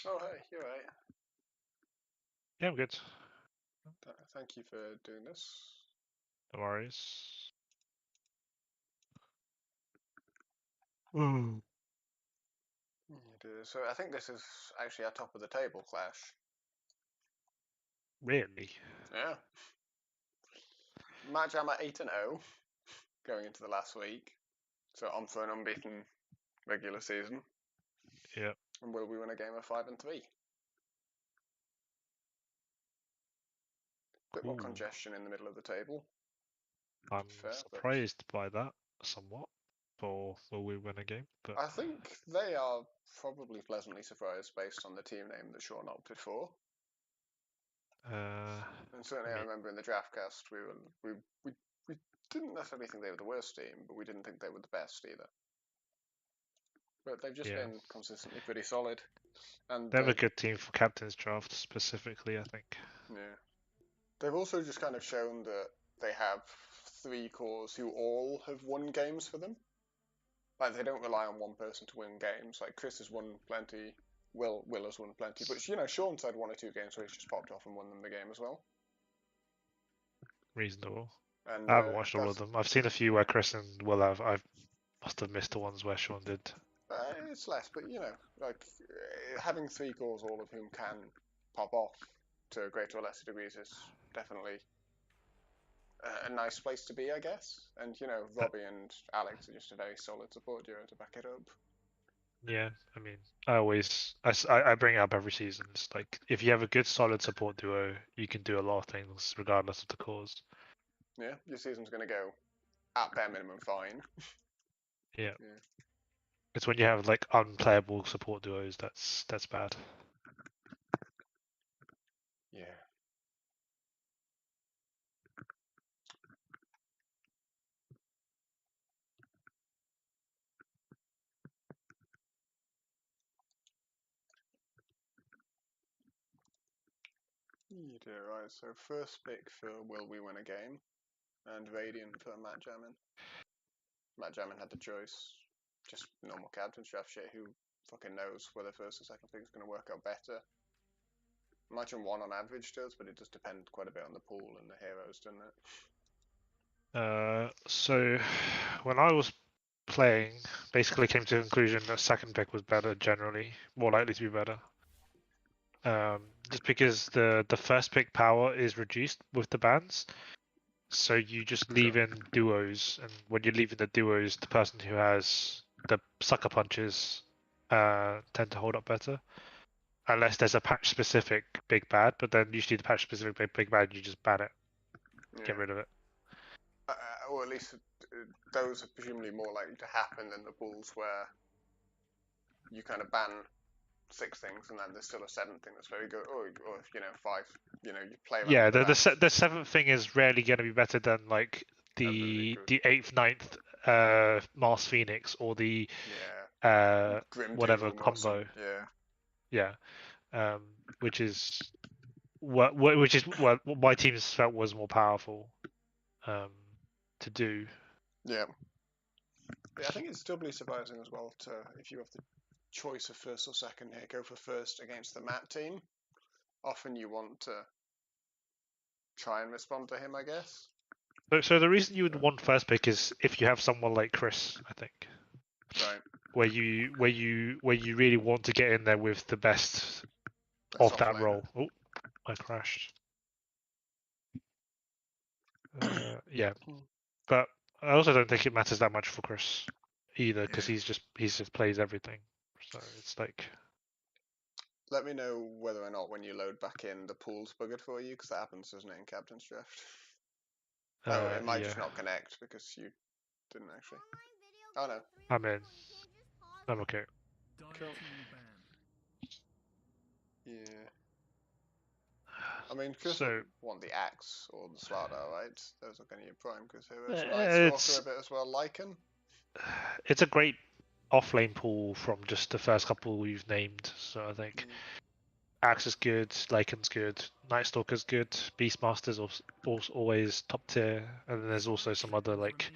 Oh, hey, you're right. Yeah, I'm good. Thank you for doing this. No worries. Mm. So I think this is actually our top of the table clash. Really? Yeah. MatJam at 8-0 going into the last week. So on for an unbeaten regular season. Yeah. And will we win a game of 5-3? Bit more Ooh. congestion in the middle of the table. I'm Fair, surprised by that somewhat. For will we win a game? But I think they are probably pleasantly surprised based on the team name that Sean opted for. And certainly, I remember in the draft cast, we didn't necessarily think they were the worst team, but we didn't think they were the best either. But they've just been consistently pretty solid. And they have a good team for captain's draft specifically, I think. Yeah. They've also just kind of shown that they have three cores who all have won games for them. Like, they don't rely on one person to win games. Like, Chris has won plenty, Will has won plenty. But, you know, Sean's had 1 or 2 games where he's just popped off and won them the game as well. Reasonable. And I haven't watched all of them. I've seen a few where Chris and Will have. I must have missed the ones where Sean did. It's less, but, you know, like, having 3 cores, all of whom can pop off to greater or lesser degrees is definitely a nice place to be, I guess. And, you know, Robbie and Alex are just a very solid support duo to back it up. Yeah, I mean, I bring it up every season. It's like, if you have a good solid support duo, you can do a lot of things regardless of the cause. Yeah, your season's going to go at bare minimum fine. Yeah. It's when you have like unplayable support duos that's bad. Yeah. You do, right. So first pick for will we win a game, and Radiant for MatJam. MatJam had the choice. Just normal captain's draft shit. Who fucking knows whether first or second pick is going to work out better? MatJam 1 on average does, but it does depend quite a bit on the pool and the heroes, doesn't it? So when I was playing, basically came to the conclusion that second pick was better generally, more likely to be better. Just because the first pick power is reduced with the bans. So you just leave in duos, and when you're leaving the duos, the person who has the sucker punches tend to hold up better. Unless there's a patch specific big bad, but then usually the patch specific big bad, you just ban it. Get rid of it. Or at least those are presumably more likely to happen than the pools where you kind of ban 6 things and then there's still a 7th thing that's very good, or you know 5. You know, you play around. Yeah, the 7th thing is rarely going to be better than like the 8th, 9th Mars Phoenix or the whatever combo. Yeah, which is what my teams felt was more powerful to do. Yeah, I think it's doubly surprising as well to, if you have the choice of first or second here, go for first against the Matt team. Often you want to try and respond to him, I guess. So the reason you would want first pick is if you have someone like Chris, I think. Right. Where you really want to get in there with the best of that role. Oh, I crashed. Yeah, but I also don't think it matters that much for Chris either, because he just plays everything. So it's like. Let me know whether or not when you load back in the pool's buggered for you, because that happens, doesn't it, in Captain's Draft? Oh, it might just not connect because you didn't actually. Oh no. I'm in. I'm okay. Cool. Yeah. I mean, Chris would want the Axe or the Slardar, right? Those are kind of your prime, because Heroes Night Stalker a bit as well, Lycan. It's a great off-lane pool from just the first couple we've named, so I think Axe is good, Lycan's good, Night Stalker's good, Beastmaster's also always top tier, and then there's also some other like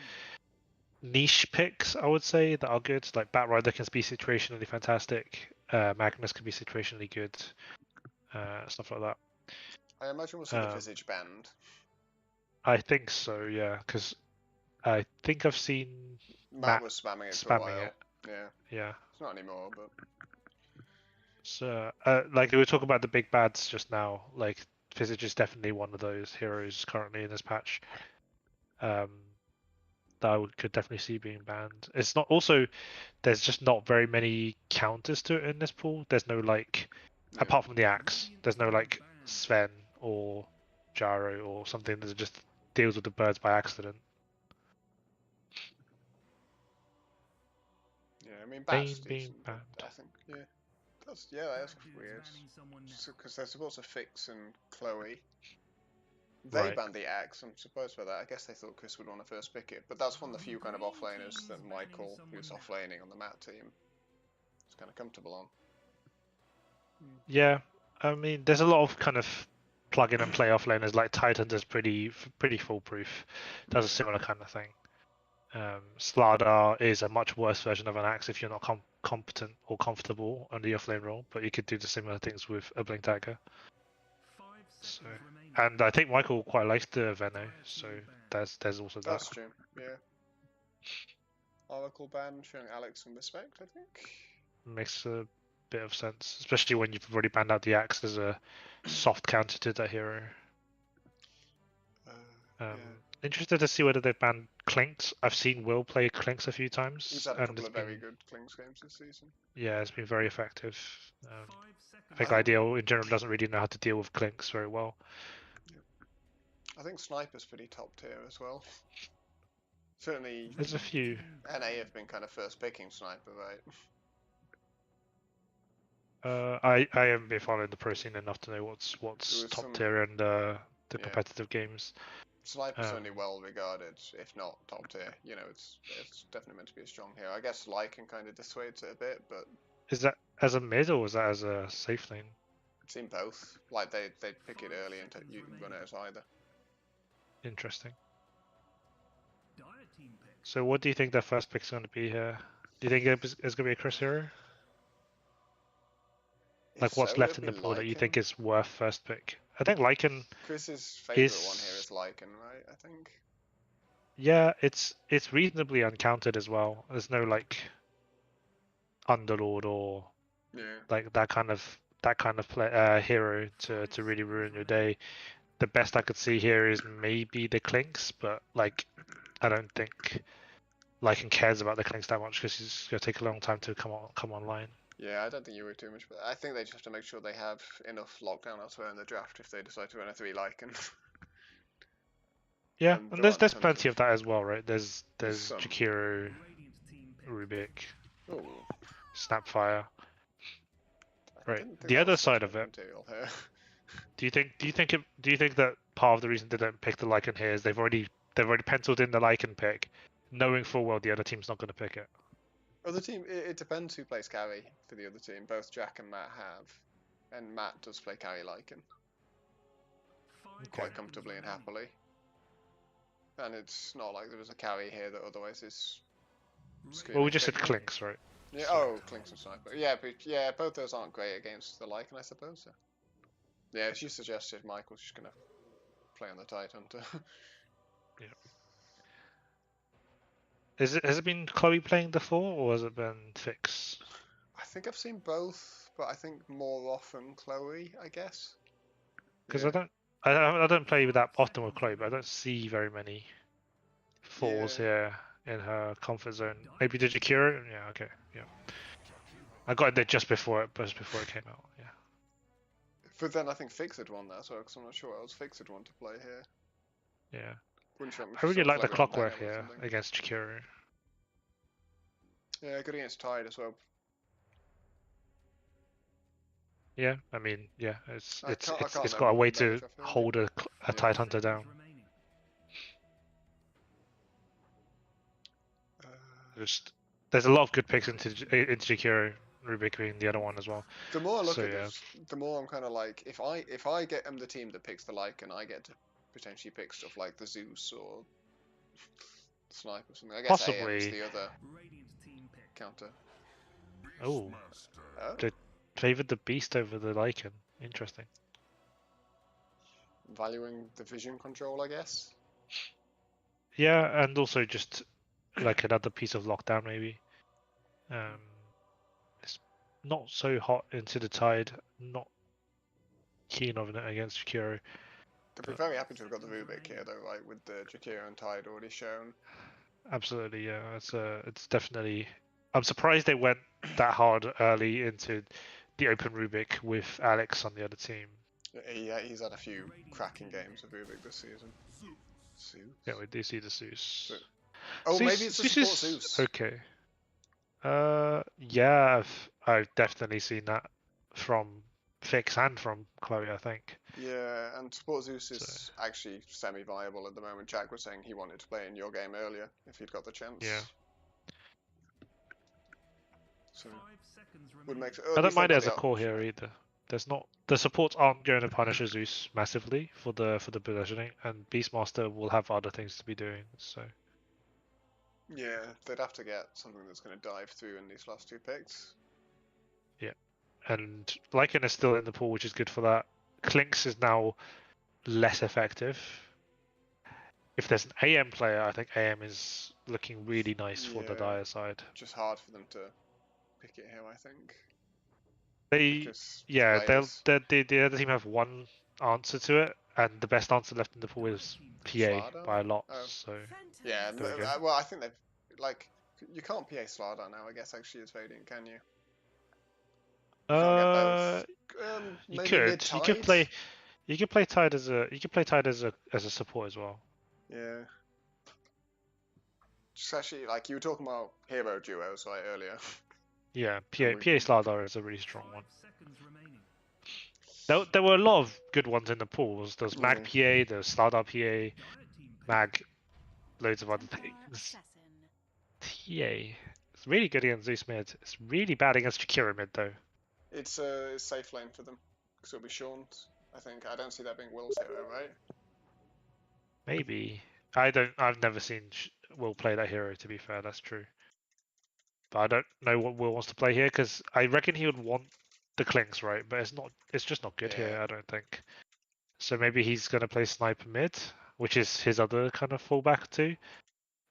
niche picks, I would say, that are good. Like Batrider can be situationally fantastic. Magnus can be situationally good, stuff like that. I imagine we'll see the Visage banned. I think so, yeah, because I think I've seen Matt was spamming it for a while. Yeah. It's not anymore, but. So, like we were talking about the big bads just now, like Visage is definitely one of those heroes currently in this patch. That I could definitely see being banned. It's not also there's just not very many counters to it in this pool. There's no like apart from the axe, there's no like Sven or Gyro or something that just deals with the birds by accident. Yeah, I mean Bat's being decent, banned. but I think that's weird. Because they're supposed to fix and Chloe. They banned the axe. I'm surprised by that. I guess they thought Chris would want to first pick it, but that's one of the few kind of offlaners that Michael, who's offlaning on the Matt team, is kind of comfortable on. Yeah, I mean, there's a lot of kind of plug-in and play offlaners. Like Titan is pretty foolproof. Does a similar kind of thing. Slardar is a much worse version of an axe if you're not competent or comfortable under your flame role, but you could do the similar things with a blink dagger. So, and I think Michael quite likes the Veno, so there's also that. That's true. Yeah. Oracle ban showing Alex some respect, I think. Makes a bit of sense, especially when you've already banned out the axe as a soft counter to that hero. Yeah. Interested to see whether they've banned Clinks. I've seen Will play Clinks a few times. He's had a couple of very good Clinks games this season. Yeah, it's been very effective. I think IDL in general doesn't really know how to deal with Clinks very well. I think Sniper's pretty top tier as well. Certainly, there's a few. NA have been kind of first picking Sniper, right? I haven't been following the pro scene enough to know what's top tier and the competitive games. Sniper's only well regarded, if not top tier. You know, it's definitely meant to be a strong hero. I guess Lycan kind of dissuades it a bit, but is that as a mid or is that as a safe lane? It's in both. Like they pick it early and you can run it as either. Interesting. So what do you think their first pick is going to be here? Do you think it's going to be a Chris hero? Like what's left in the pool that you think is worth first pick? I think Lycan. Chris's favorite one here is Lycan, right? I think. Yeah, it's reasonably uncounted as well. There's no like Underlord or like that kind of hero to really ruin your day. The best I could see here is maybe the Clinks, but like I don't think Lycan cares about the Clinks that much because it's gonna take a long time to come online. Yeah, I don't think you would too much, but I think they just have to make sure they have enough lockdown elsewhere in the draft if they decide to run a 3 Lycan. Yeah, and there's plenty of that as well, right? There's Jakiro, Rubik, Snapfire. Right. The other side of it. Do you think that part of the reason they don't pick the Lycan here is they've already penciled in the Lycan pick, knowing full well the other team's not going to pick it? Other team, it depends who plays carry for the other team. Both Jack and Matt have, and Matt does play carry Lycan quite comfortably and happily. And it's not like there was a carry here that otherwise is. Well, we just said Clinks, right? Yeah. Oh, Clinks and Sniper. Yeah, but yeah, both those aren't great against the Lycan, I suppose. So. Yeah, as you suggested, Michael's just gonna play on the Tidehunter. Yeah. Has it been Chloe playing the 4 or has it been Fix? I think I've seen both, but I think more often Chloe, I guess. Because I don't play with that often with Chloe, but I don't see very many 4s here in her comfort zone. Maybe did you cure it? Yeah, okay, yeah. I got it there just before it came out. Yeah. But then I think Fix had won that, so I'm not sure what else Fix had won to play here. Yeah. I really like the clockwork here against Chikuru. Yeah, good against Tide as well. Yeah, I mean, yeah, it's got a way to hold a Tidehunter down. There's a lot of good picks into Chikuru, Rubik being the other one as well. The more I look at this, the more I'm kind of like, if I get the team that picks the Lycan, I get to potentially pick stuff like the Zeus or Sniper or something. I guess possibly AM is the other counter. Oh, Oh, they favored the beast over the Lycan. Interesting. valuing the vision control, I guess. Yeah, and also just like another piece of lockdown maybe. It's not so hot into the tide. Not keen on it against Kuro. They'd be very happy to have got the Rubik here, though, right? With the Jakiro and Tide already shown. Absolutely, yeah. It's definitely. I'm surprised they went that hard early into the open Rubik with Alex on the other team. He's had a few cracking games of Rubik this season. Zeus? Yeah, we do see the Zeus. Oh, Zeus, maybe it's the Zeus support is Zeus. okay. Yeah, I've definitely seen that from Fix and from Chloe, I think. Yeah, and support Zeus So is actually semi-viable at the moment. Jack was saying he wanted to play in your game earlier if he'd got the chance. yeah, So would make. Or I at don't least they've mind it got as the a core option. here either. There's not the supports aren't going to punish Zeus massively for the positioning, and Beastmaster will have other things to be doing. So Yeah, they'd have to get something that's going to dive through in these last two picks. yeah, and Lycan is still in the pool, which is good for that. Clinks is now less effective. If there's an AM player, I think AM is looking really nice for the Yeah, Dire side. just hard for them to pick it here, I think. They, Because the yeah, players. the other team have one answer to it, and the best answer left in the pool is PA Slardar? by a lot. Oh. So Yeah, there we go. well, I think they've. Like, you can't PA Slardar now, I guess, actually, as Vadiant, can you? You can't get both. You Maybe could, mid-tide? you could play Tide as a, you could play Tide as a support as well. Yeah. Just actually, like, you were talking about hero duos, right, earlier. Yeah, And PA Slardar is a really strong one. There were a lot of good ones in the pools. There's Mag Yeah. PA, there's Slardar PA, Mag, loads of other things. TA. It's really good against Zeus mid. It's really bad against Shakira mid though. It's a safe lane for them. Because it'll be Shaunt, I think. I don't see that being Will's hero, right? Maybe. I've never seen Will play that hero. To be fair, that's true. But I don't know what Will wants to play here because I reckon he would want the clinks, right? But it's not. It's just not good Yeah. here. I don't think. So maybe he's gonna play sniper mid, which is his other kind of fallback too.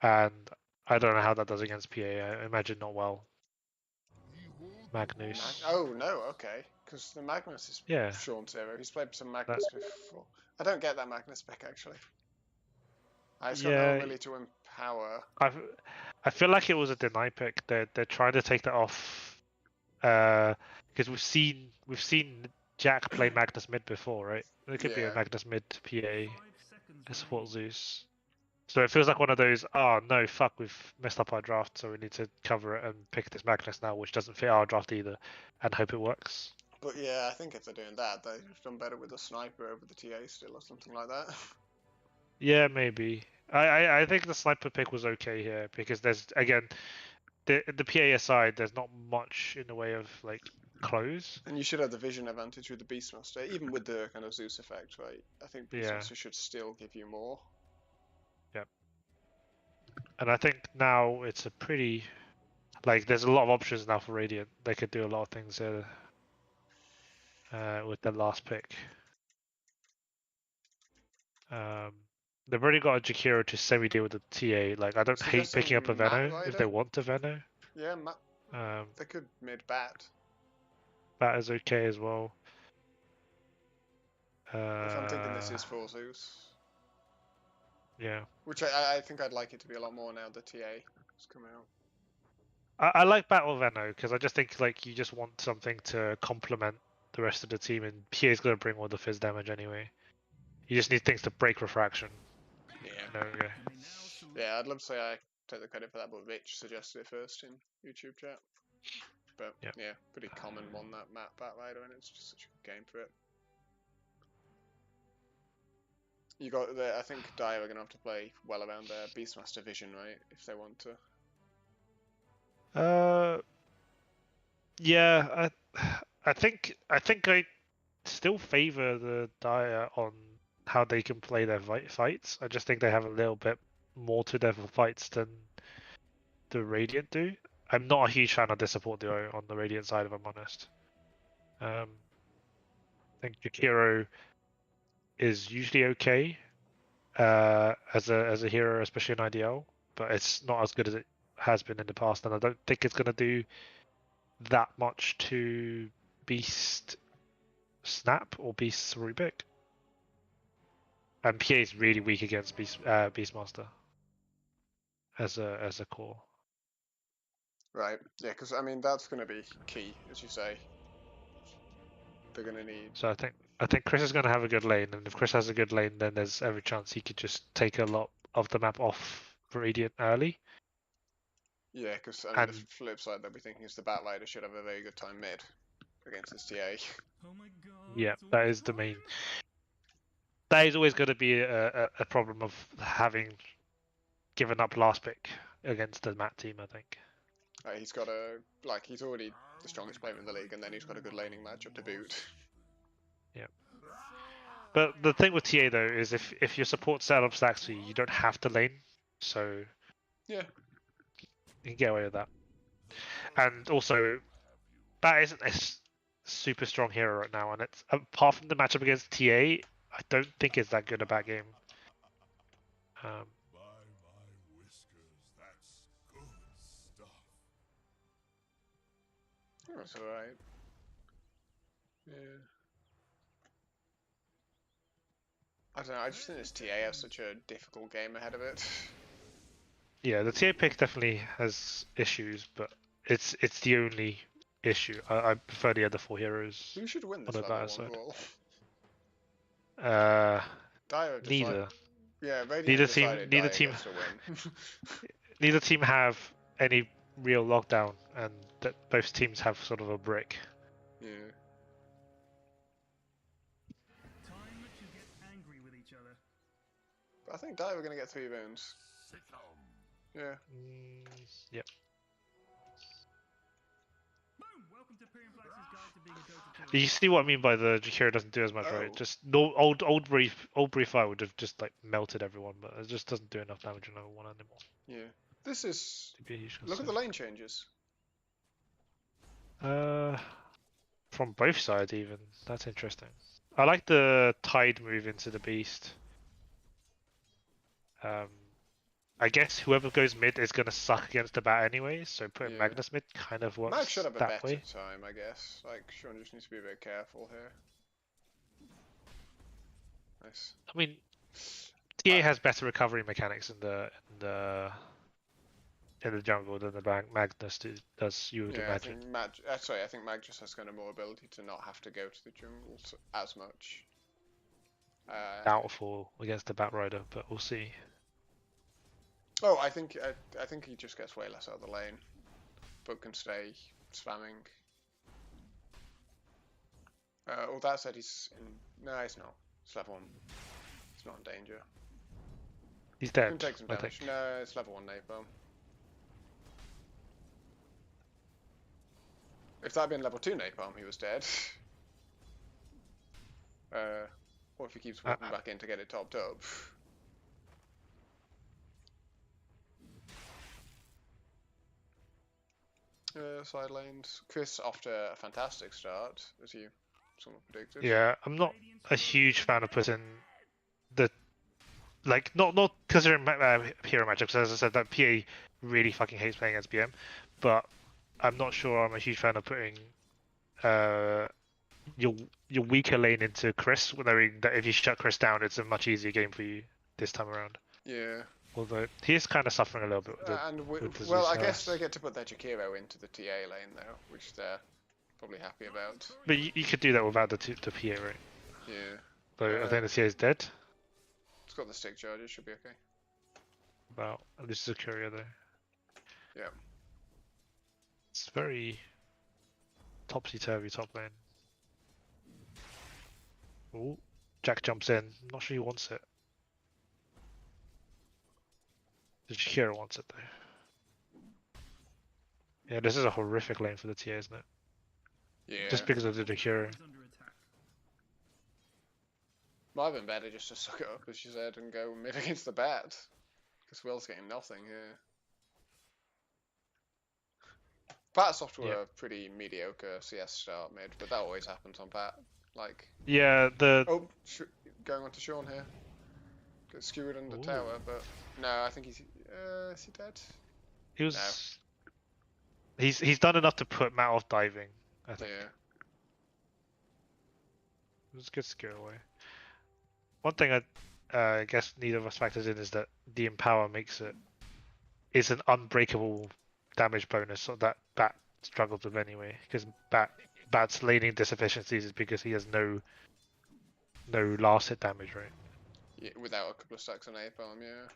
And I don't know how that does against PA. I imagine not well. Magnus. Oh, no, okay. Because the Magnus is Yeah. Shaunt's hero. He's played some Magnus before. I don't get that Magnus pick, actually. It's got no Yeah. ability to empower. I feel like it was a deny pick. They're trying to take that off because we've seen Jack play Magnus mid before, right? There could be a Yeah. Magnus mid PA to support Zeus. So it feels like one of those, oh no, fuck, we've messed up our draft, so we need to cover it and pick this Magnus now, which doesn't fit our draft either, and hope it works. But yeah, I think if they're doing that, they've done better with the sniper over the TA still or something like that. Yeah, maybe. I think the sniper pick was okay here because there's again the PA aside, there's not much in the way of like clothes. And you should have the vision advantage with the Beastmaster, even with the kind of Zeus effect, right? I think Beastmaster should still give you more. Yeah. And I think now it's a pretty like there's a lot of options now for Radiant. They could do a lot of things with the last pick. They've already got a Jakiro to semi-deal with the TA. Like I don't hate picking up a Veno if they want a Veno. Yeah, they could mid-bat. That is okay as well. If I'm thinking this is for Zeus. Yeah. Which I think I'd like it to be a lot more now the TA is coming out. I like Battle Veno because I just think like you just want something to complement the rest of the team, and PA's going to bring all the fizz damage anyway. You just need things to break refraction. Yeah. Yeah, I'd love to say I take the credit for that, but Rich suggested it first in YouTube chat. But yeah, pretty common one that map Batrider, and it's just such a good game for it. You got the, I think Dire are gonna have to play well around their Beastmaster vision, right? If they want to. Yeah, I think I still favor the Dire on how they can play their fights. I just think they have a little bit more to their fights than the Radiant do. I'm not a huge fan of this support duo on the Radiant side, if I'm honest. I think Jakiro is usually okay as a hero, especially in IDL, but it's not as good as it has been in the past, and I don't think it's gonna do that much to Beast Snap or Beast Rubik. And PA is really weak against Beastmaster as a core. Right. Yeah, because I mean that's going to be key, as you say. They're going to need. So I think Chris is going to have a good lane, and if Chris has a good lane, then there's every chance he could just take a lot of the map off Viridian early. Yeah, because I mean the And flip side they'll be thinking is the Batrider should have a very good time mid against this TA. Oh my god. yeah, that is the main. That is always going to be a problem of having given up last pick against the Mat team, I think. He's got he's already the strongest player in the league, and then he's got a good laning matchup to boot. Yeah. But the thing with TA though is if your support setup stacks for you, you don't have to lane, so Yeah. you can get away with that. And also, that isn't a super strong hero right now, and it's apart from the matchup against TA, I don't think it's that good a bad game. By my whiskers, that's good stuff. That's alright. Yeah. I don't know, I just think this TA has such a difficult game ahead of it. Yeah, the TA pick definitely has issues, but it's the only issue. I prefer the other four heroes. Who should win this on the level 1 side. brawl? Dire Neither. Yeah, Radiant Neither decided team Dire gets to win. neither team have any real lockdown, and that both teams have sort of a brick. Yeah. Time to get angry with each other. But I think Dire are going to get 3 wounds. Yeah. Yep. Boom! Welcome to Pyrian Flax's Guide to Being a Dota 2. You see what I mean by the Jakiro doesn't do as much, right? Oh. Just no old brief fire would have just like melted everyone, but it just doesn't do enough damage on level 1 anymore. Yeah. This is. To be a huge Look at the lane changes. From both sides even. That's interesting. I like the tide move into the beast. I guess whoever goes mid is gonna suck against the bat anyway, so putting Yeah. Magnus mid kind of works Mag should have a that better way. time, I guess. Like, Sean just needs to be a bit careful here. Nice. I mean, TA has better recovery mechanics in the jungle than the Magnus does. You would Yeah, imagine. I think Mag just has kind of more ability to not have to go to the jungle as much. Doubtful against the Batrider, but we'll see. Oh, I think he just gets way less out of the lane, but can stay spamming. All that said, he's in. No, he's not. It's level 1. He's not in danger. He's He dead. can take some I damage. think. No, it's level 1 napalm. If that had been level 2 napalm, he was dead. Or if he keeps walking back in to get it topped up. Side lanes. Chris off to a fantastic start, as you somewhat predicted. Yeah, I'm not a huge fan of putting the not considering hero matchups. As I said, that PA really fucking hates playing against BM, but I'm not sure I'm a huge fan of putting your weaker lane into Chris, knowing that if you shut Chris down, it's a much easier game for you this time around. Yeah. Although he is kind of suffering a little bit with the well, I Zeus guess nerfs. they get to put their Jakiro into the TA lane though, which they're probably happy about. But you could do that without the PA, right? Yeah. Though I think the TA is dead. It's got the stick charge, it should be okay. About this is a courier though. Yeah. It's very topsy-turvy top lane. Ooh, Jack jumps in. I'm not sure he wants it. The Jakiro wants it though. Yeah, this is a horrific lane for the TA, isn't it? Yeah. Just because of the Jakiro. Under attack. Might have been better just to suck it up, as you said, and go mid against the bat. Because Will's getting nothing here. Batsoft were Yeah. a pretty mediocre CS start mid, but that always happens on Bat. Like, Yeah, oh, going on to Sean here. Gets skewered under Ooh. tower, but no, I think he's. Is he dead? He was. He's done enough to put Matt off diving. I think. Yeah. It was a good skill away. One thing I guess neither of us factors in is that the empower makes it's an unbreakable damage bonus that Bat struggles with anyway, because Bat's laning disinefficiencies is because he has no last hit damage, right? Yeah, without a couple of stacks on napalm, yeah.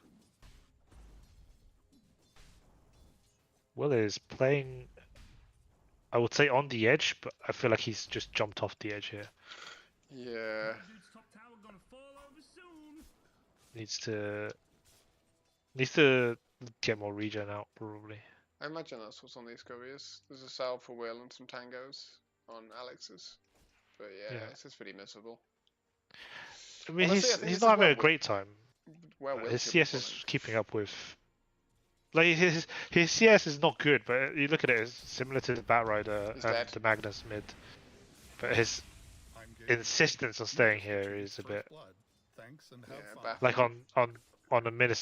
Will is playing, I would say, on the edge, but I feel like he's just jumped off the edge here. Yeah. Dude's top tower gonna fall over soon. Needs to get more regen out, probably. I imagine that's what's on these couriers. There's a salve for Will and some tangos on Alex's. But yeah, Yeah. this is pretty miserable. I mean, Honestly, I think he's this not is having where a great time. Where Will His should be CS is pulling. keeping up with. Like his CS is not good, but you look at it, it's similar to the Batrider He's and dead. the Magnus mid. But his insistence on staying here is a bit Yeah, like on a mid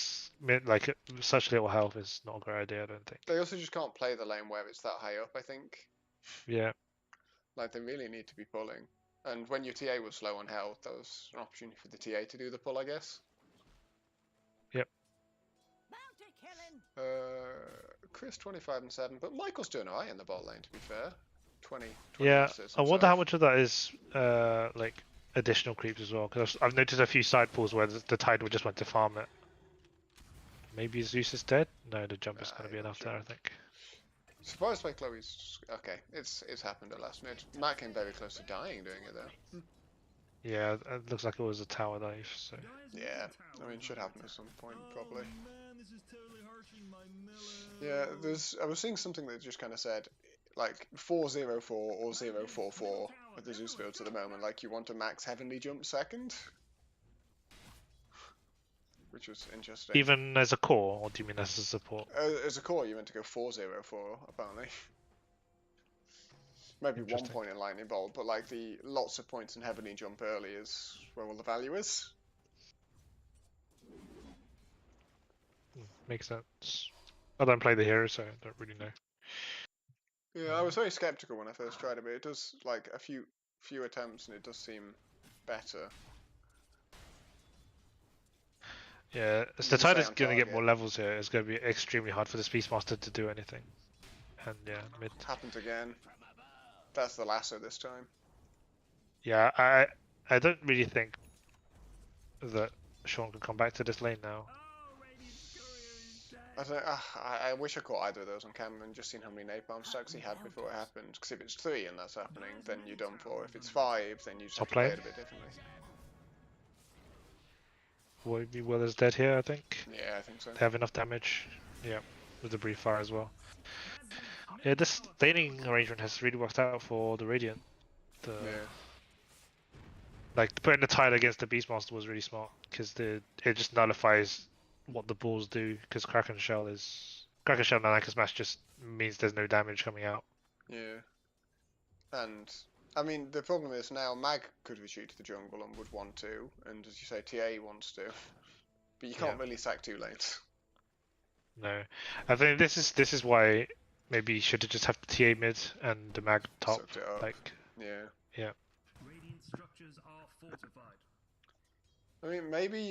like such little health is not a great idea. I don't think. They also just can't play the lane where it's that high up, I think. Yeah. Like, they really need to be pulling. And when your TA was low on health, that was an opportunity for the TA to do the pull, I guess. Yep. Chris 25 and 7, but Michael's doing alright in the bot lane, to be fair. 20 Yeah. assists I wonder how himself. much of that is like additional creeps as well, because I've noticed a few side pulls where the tide would just went to farm it. Maybe Zeus is dead? No, the jump is going to be enough there, I think. Surprised by Chloe's. Okay, it's happened at last mid. Matt came very close to dying doing it though. Yeah, it looks like it was a tower dive, so. Yeah, I mean, it should happen at some point, probably. Man, this is totally hurting my melon. Yeah, I was seeing something that just kind of said, like, 404 or 044 with the Zeus builds at the moment, like, you want to max Heavenly Jump second? Which was interesting. Even as a core, or do you mean as a support? As a core, you meant to go 404, apparently. Maybe 1 point in Lightning Bolt, but like the lots of points in Heavenly Jump early is where all the value is. Makes sense. I don't play the hero, so I don't really know. Yeah, I was very skeptical when I first tried it, but it does, like, a few attempts and it does seem better. Yeah, as the tide is going to get more levels here, it's going to be extremely hard for the Beastmaster to do anything. And yeah, mid. Happens again. That's the lasso this time. Yeah, I don't really think that Sean can come back to this lane now. I wish I caught either of those on camera and just seen how many napalm stacks he had before it happened. Because if it's 3 and that's happening, then you're done for. If it's 5, then you just have to play it a bit differently. Will is dead here, I think. Yeah, I think so. They have enough damage. Yeah, with the brief fire as well. Yeah, this laning arrangement has really worked out for the Radiant. Yeah. Like, putting the tide against the Beastmaster was really smart, because it just nullifies what the balls do, because Kraken Shell and Anchor Smash just means there's no damage coming out. Yeah. And, I mean, the problem is now Mag could retreat to the jungle and would want to, and as you say, TA wants to. But you can't really sack 2 lanes. No. I think this is why maybe you should just have the TA mid and the Mag top. Like, yeah. Radiant structures are fortified. I mean,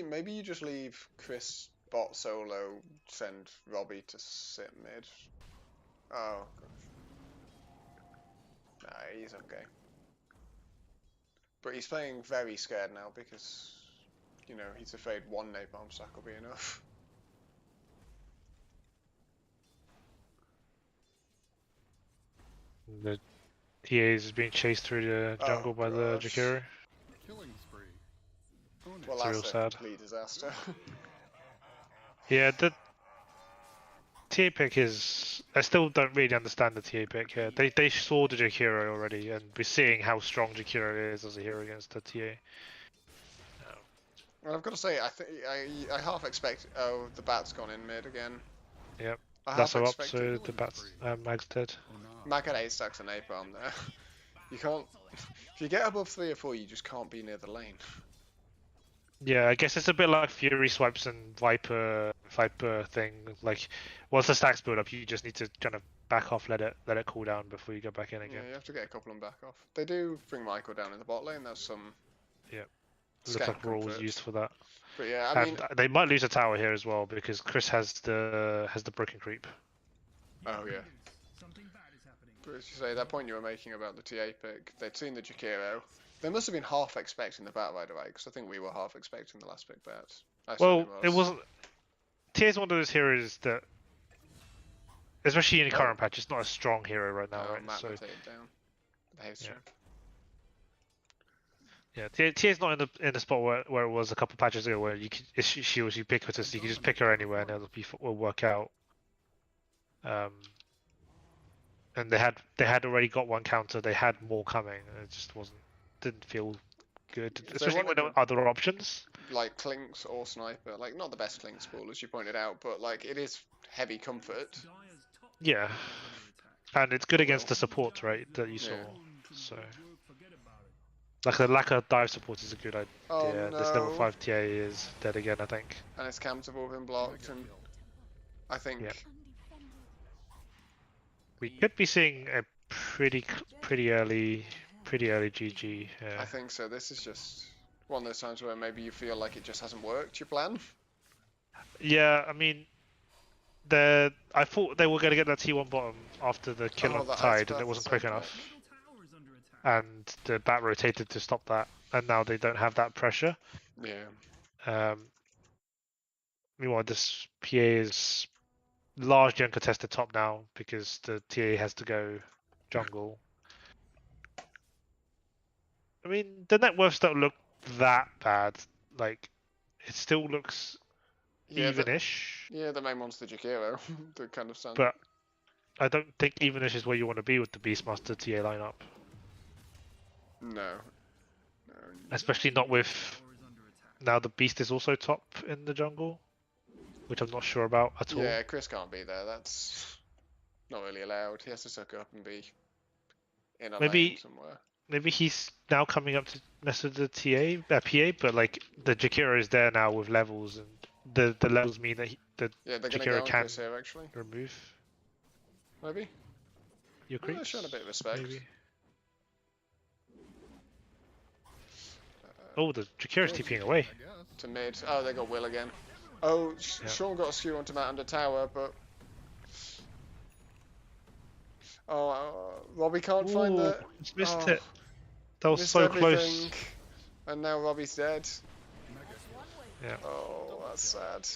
maybe you just leave Chris bot solo, send Robbie to sit mid. Oh gosh. Nah, he's okay. But he's playing very scared now because, you know, he's afraid 1 napalm stack will be enough. The TA is being chased through the jungle by the Jakiro. Killing spree. Well, it's that's real a sad. complete disaster. Yeah, the TA pick is... I still don't really understand the TA pick here. They saw the Jakiro already, and we're seeing how strong Jakiro is as a hero against the TA. Well, I've got to say, I half expect... Oh, the bat's gone in mid again. Yep. I That's half so up, expected. so the bats Mag's dead. Mag had 8 stacks of napalm there. You can't. If you get above 3 or 4, you just can't be near the lane. Yeah, I guess it's a bit like Fury swipes and Viper thing. Like once the stacks build up, you just need to kind of back off, let it cool down before you go back in Yeah, again. you have to get a couple of them back off. They do bring Michael down in the bot lane. There's some. Yeah, it looks Scant like Raw was comfort. used for that. But yeah, I mean. And they might lose a tower here as well because Chris has the broken creep. Oh yeah. Something bad is happening. But as you say, that point you were making about the TA pick, they'd seen the Jakiro. They must have been half expecting the Bat Rider, right? Because I think we were half expecting the last pick bat. Well, it wasn't. TA's one of those heroes that, especially in the current patch, it's not a strong hero right now, right? Matt So would take it down. The haste stream. yeah, TA's not in the spot where it was a couple patches ago, where you could, she was ubiquitous. You can just pick her anywhere and will work out. And they had already got one counter. They had more coming, and it just didn't feel good, especially when there were other options. Like Clinks or Sniper, like not the best Clinks pool as you pointed out, but like it is heavy comfort. Yeah, and it's good against the support, right? That you saw. So, like the lack of dive support is a good idea. Oh, no. This level 5 TA is dead again, I think. And his cams have all been blocked, and I think we could be seeing a pretty early GG. I think so. This is just one of those times where maybe you feel like it just hasn't worked, your plan. Yeah, I mean, I thought they were going to get that T1 bottom after the kill on Tide, and it wasn't quick enough. And the bat rotated to stop that, and now they don't have that pressure. Yeah. Meanwhile, this PA is largely uncontested top now because the TA has to go jungle. I mean, the net worths don't look that bad. Like, it still looks even-ish. Yeah, the main one's the Jakiro. The kind of standard. But I don't think even-ish is where you want to be with the Beastmaster TA lineup. No. Especially not with... Now the Beast is also top in the jungle, which I'm not sure about at all. Yeah, Chris can't be there. That's not really allowed. He has to suck up and be in a lane somewhere. Maybe he's now coming up to mess with the PA, but like the Jakiro is there now with levels, and the levels mean that the Jakiro can here, actually. remove. Maybe. Your creeps. They're showing a bit of respect. Maybe. Oh, the Jakiro's TPing away. To mid. Oh, they got Will again. Oh, Sean got a skew onto Matt under tower, but... Oh, Robbie can't find the... Just missed it. That was so close. And now Robbie's dead. Yeah. Oh, that's sad.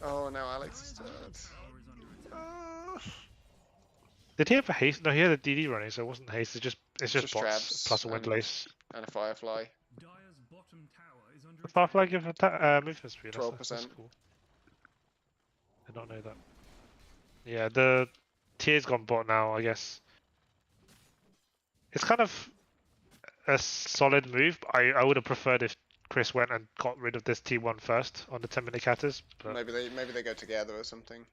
Oh, now Alex is dead. Did he have a haste? No, he had a DD running, so it wasn't haste. It's just bots traps plus a windlace. And a Firefly. The Firefly give movement speed. 12%. That's cool. Did not know that. Yeah, the tier's gone bot now, I guess. It's kind of a solid move. I would have preferred if Chris went and got rid of this T1 first on the 10-minute catters. But maybe they go together or something.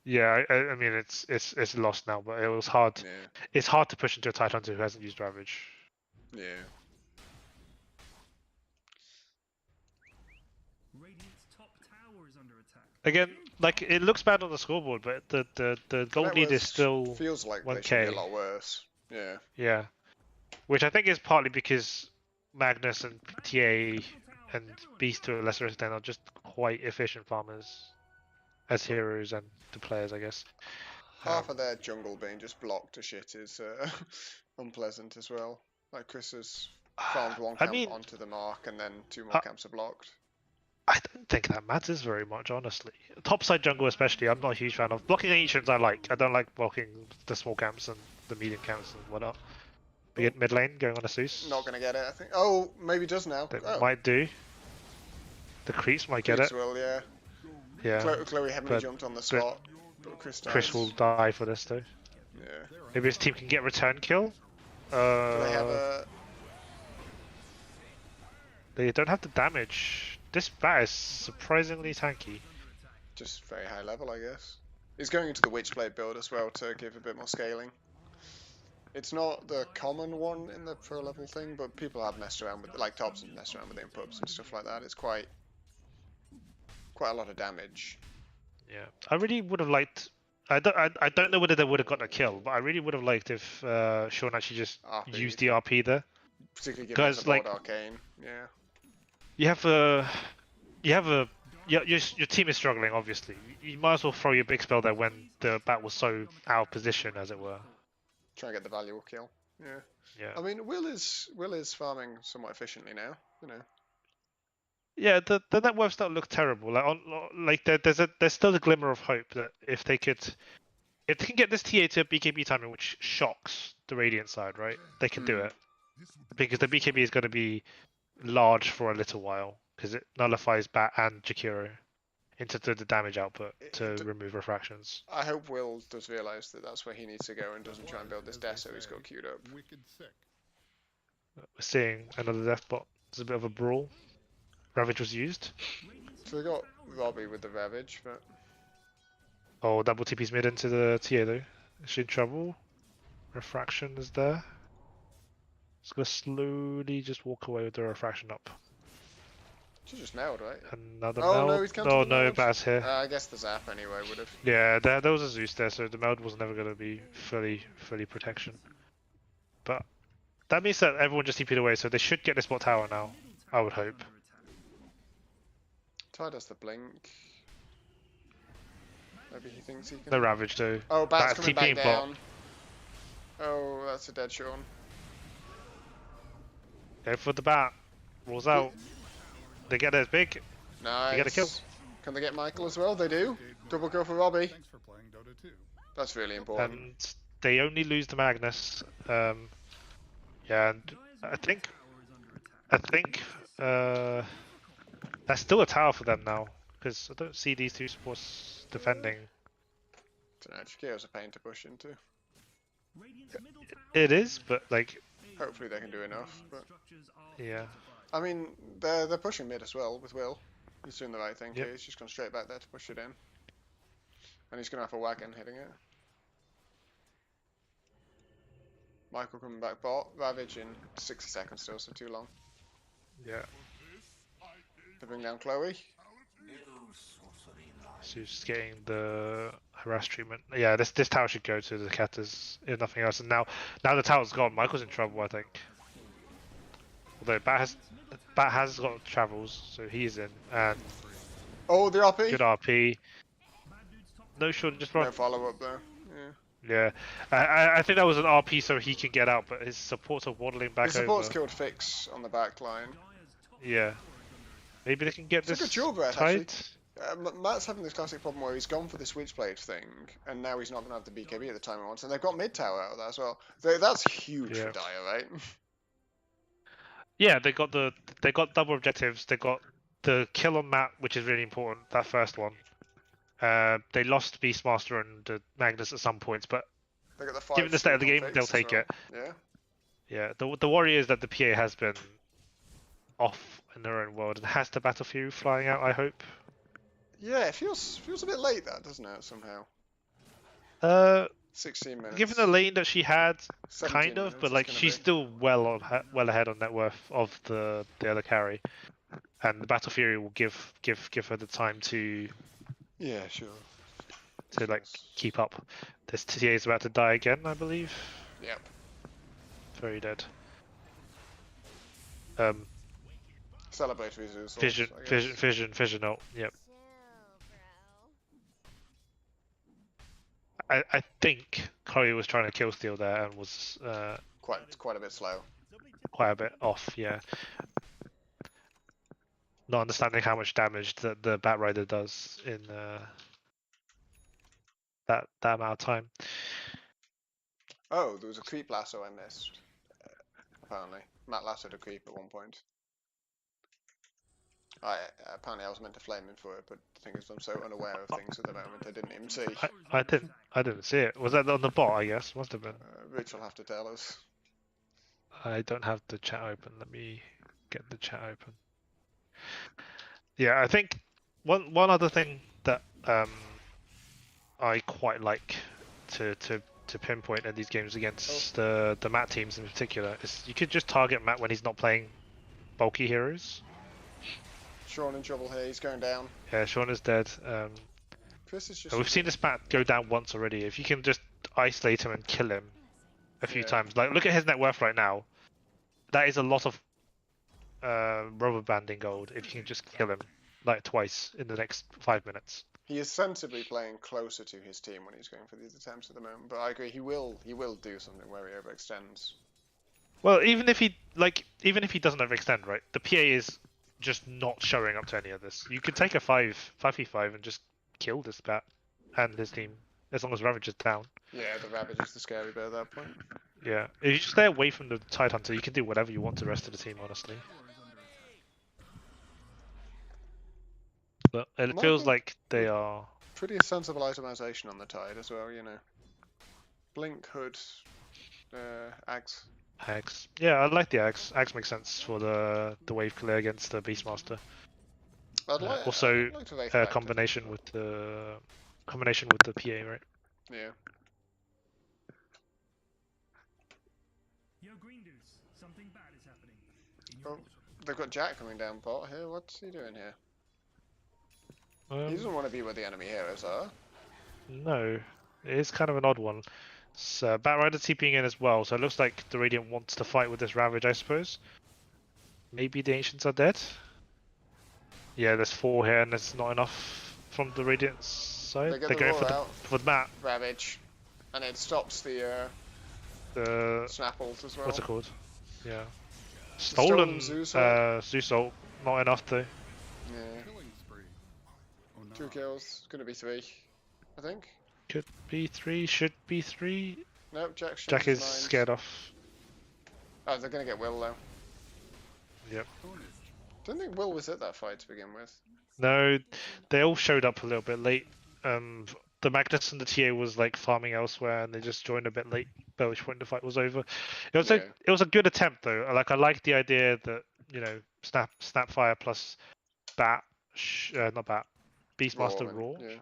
Yeah, I mean it's lost now, but it was hard. Yeah. It's hard to push into a tight hunter who hasn't used Ravage. Yeah. Again, like it looks bad on the scoreboard, but the gold lead is still feels like 1K. They should be a lot worse. Yeah. Yeah, which I think is partly because Magnus and TA and Beast to a lesser extent are just quite efficient farmers as heroes and the players, I guess. Half of their jungle being just blocked to shit is unpleasant as well. Like Chris has farmed one camp onto the mark and then 2 more camps are blocked. I don't think that matters very much, honestly. Topside jungle especially, I'm not a huge fan of. Blocking ancients I like. I don't like blocking the small camps and the medium camps and whatnot. Mid lane going on a Zeus. Not gonna get it, I think. Oh, maybe does now. They might do. The creeps might get it. Will, yeah. Yeah. Chloe heavily jumped on the spot, but Chris will die for this though. Yeah. Maybe his team can get return kill. Do they have a... They don't have the damage. This bat is surprisingly tanky. just very high level, I guess. He's going into the Witchblade build as well to give a bit more scaling. It's not the common one in the pro level thing, but people have messed around with, like tops and messed around with it in pubs and stuff like that. It's quite a lot of damage. Yeah, I really would have liked. I don't know whether they would have gotten a kill, but I really would have liked if Sean actually just RP, used the RP there. particularly given it's a Because board like arcane. Yeah. you have a your team is struggling. Obviously, you might as well throw your big spell there when the bat was so out of position, as it were. Try and get the valuable kill. Yeah. Yeah. I mean, Will is farming somewhat efficiently now. You know. Yeah, the net worths don't look terrible. Like there's still a glimmer of hope that if they can get this TA to BKB timing, which shocks the Radiant side, right? They can do it because the BKB is going to be large for a little while because it nullifies Bat and Jakiro into the damage output to remove refractions. I hope Will does realise that that's where he needs to go and doesn't try and build this death so he's got queued up. We're seeing another death bot. There's a bit of a brawl. Ravage was used. So we got Robbie with the Ravage, but Oh, double TP's mid into the TA though. Is she in trouble? Refraction is there. It's gonna slowly just walk away with the refraction up. she's just nailed, right? Another Oh meld. no, he's counted Oh the no, meld. Bat's here. I guess the zap anyway would have. Yeah, there was a Zeus there, so the meld was never gonna be fully protection. But that means that everyone just TP'd away, so they should get this bot tower now. I would hope. Ty does the blink. Maybe he thinks he can. No Ravage though. Oh, Bat's Bat's coming back TPing down. bot. Oh, that's a dead Sean. Go for the bat. Rolls out. They get it big. Nice. They get a kill. Can they get Michael as well? They do. Double kill for Robbie. Thanks for playing Dota 2. That's really important. And they only lose the Magnus. Yeah, and I think that's still a tower for them now because I don't see these two supports defending. Dunno, Chikiro's a pain to push into. It is, but like, Hopefully they can do enough. But yeah, I mean, they're pushing mid as well with Will. He's doing the right thing Yep. here. He's just gone straight back there to push it in, and he's gonna have a wagon hitting it. Michael coming back bot. Ravage in 60 seconds still, so too long. yeah. They bring down Chloe. She's getting the harass treatment. Yeah, this tower should go to the Katas if nothing else. And now the tower's gone. Michael's in trouble, I think. Although Bat has got travels, so he's in. And Oh, the RP. good RP. No short, just run. No follow up there. Yeah, I think that was an RP so he can get out, but his supports are waddling back His support's over. killed Fix on the back line. Yeah, maybe they can get It's a this good duel breath, tied. Matt's having this classic problem where he's gone for the Switchblade thing, and now he's not going to have the BKB at the time he wants, and they've got mid tower out of that as well. That's huge Yeah. for Dire, right? Yeah, they got double objectives. They got the kill on Matt, which is really important. That first one. They lost Beastmaster and the Magnus at some points, but They got the 5 given the state of the speed on game, Fix they'll as take well. it. Yeah. Yeah, the worry is that the PA has been off in their own world and has the Battle Fury flying out. I hope. Yeah, it feels a bit late, that, doesn't it, somehow? 16 minutes. Given the lane that she had, 17 kind of, minutes but it's like gonna she's be. still well ahead on net worth of the other carry, and the Battle Fury will give her the time to Yeah, sure. like keep up. This TA is about to die again, I believe. Yep. Very dead. Celebratory Zeus. Vision ult. Yep. I think Chloe was trying to kill steal there and was Quite a bit slow. quite a bit off. Yeah. Not understanding how much damage that the Bat Rider does in that amount of time. Oh, there was a creep lasso I missed. Apparently, Matt lassoed a creep at one point. Apparently I was meant to flame him for it, but the thing is I'm so unaware of things at the moment I didn't even see. I didn't see it. Was that on the bot? I guess must have been. Rich will have to tell us. I don't have the chat open. Let me get the chat open. Yeah, I think one other thing that I quite like to pinpoint in these games against the Matt teams in particular is you could just target Matt when he's not playing bulky heroes. Sean in trouble here. He's going down. Yeah, Sean is dead. Chris is just. We've seen this Matt go down once already. If you can just isolate him and kill him a few times, like look at his net worth right now. That is a lot of rubber banding gold if you can just kill him like twice in the next 5 minutes. He is sensibly playing closer to his team when he's going for these attempts at the moment. But I agree, he will do something where he overextends. Well, even if he doesn't overextend, right? The PA is just not showing up to any of this. You could take a 5v5 and just kill this bat and his team as long as Ravage is down. Yeah, the Ravage is the scary bit at that point. Yeah, if you just stay away from the Tidehunter, you can do whatever you want to the rest of the team, honestly. But it feels like they are pretty sensible itemization on the Tide as well, you know. Blink, Hood, Axe. Axe. Yeah, I like the Axe. Axe makes sense for the wave clear against the Beastmaster. Also, combination with the PA, right? Yeah. Yo, Green Deuce, something bad is happening. Oh, they've got Jack coming down bot here. What's he doing here? He doesn't want to be where the enemy heroes are. No, it is kind of an odd one. So Batrider TPing in as well, so it looks like the Radiant wants to fight with this Ravage, I suppose. Maybe the Ancients are dead? Yeah, there's 4 here and there's not enough from the Radiant side. They're going for the Mat. Ravage. And it stops the Snap ult as well. What's it called? Yeah. Stolen Zeus ult. Not enough though. Yeah. 2 kills. Gonna be 3, I think. Could be 3, should be 3. Nope, Jack is scared off. Oh, they're gonna get Will though. Yep. Don't think Will was at that fight to begin with. No, they all showed up a little bit late. The Magnus and the TA was like farming elsewhere, and they just joined a bit late. By which point the fight was over. It was a good attempt though. Like I like the idea that Snapfire plus Bat, not Bat, Beastmaster Raw. Yeah.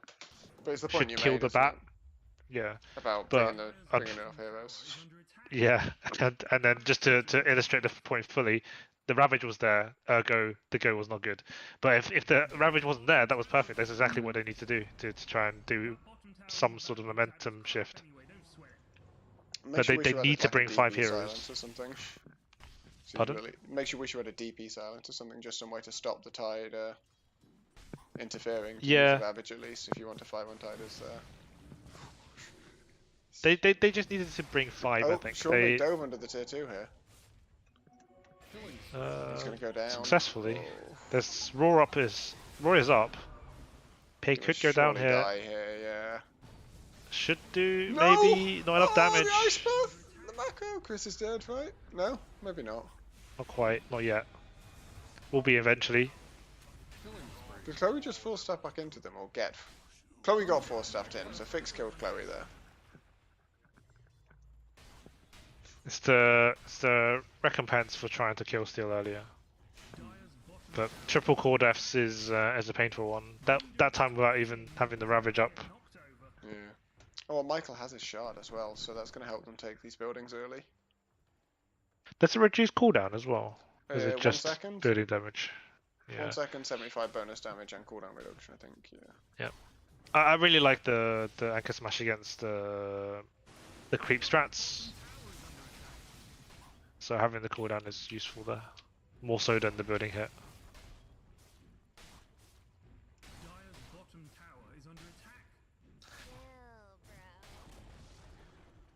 But it's the point should you kill made, the Bat. Yeah. About bringing it off heroes. Yeah, and then just to illustrate the point fully, the Ravage was there, ergo the go was not good. But if the Ravage wasn't there, that was perfect. That's exactly what they need to do to try and do some sort of momentum shift. But they need to bring 5 heroes. Or something. Pardon? Makes you wish you had a DP silence or something, just some way to stop the Tide interfering. Yeah. With the Ravage at least, if you want to fight when Tide is there. They just needed to bring 5, I think. They dove under the tier 2 here. He's gonna go down. Successfully. Oh. There's Roar is up. Pay could go down here. Die here, yeah. Should do maybe not enough damage. The Ice Buff! The Mako! Chris is dead, right? No? Maybe not. Not quite, not yet. Will be eventually. Did Chloe just 4-step back into them or get? Chloe got 4-stepped in, so Fix killed Chloe there. It's the recompense for trying to kill Steel earlier. But triple core deaths is a painful one. That time without even having the Ravage up. Yeah. Oh, well, Michael has his shard as well, so that's going to help them take these buildings early. There's a reduced cooldown as well. Is it just 1 second? building damage? Yeah. 1 second, 75 bonus damage and cooldown reduction, I think. Yeah. Yep. I really like the anchor smash against the creep strats. So having the cooldown is useful there, more so than the building hit. Dire's bottom tower is under attack.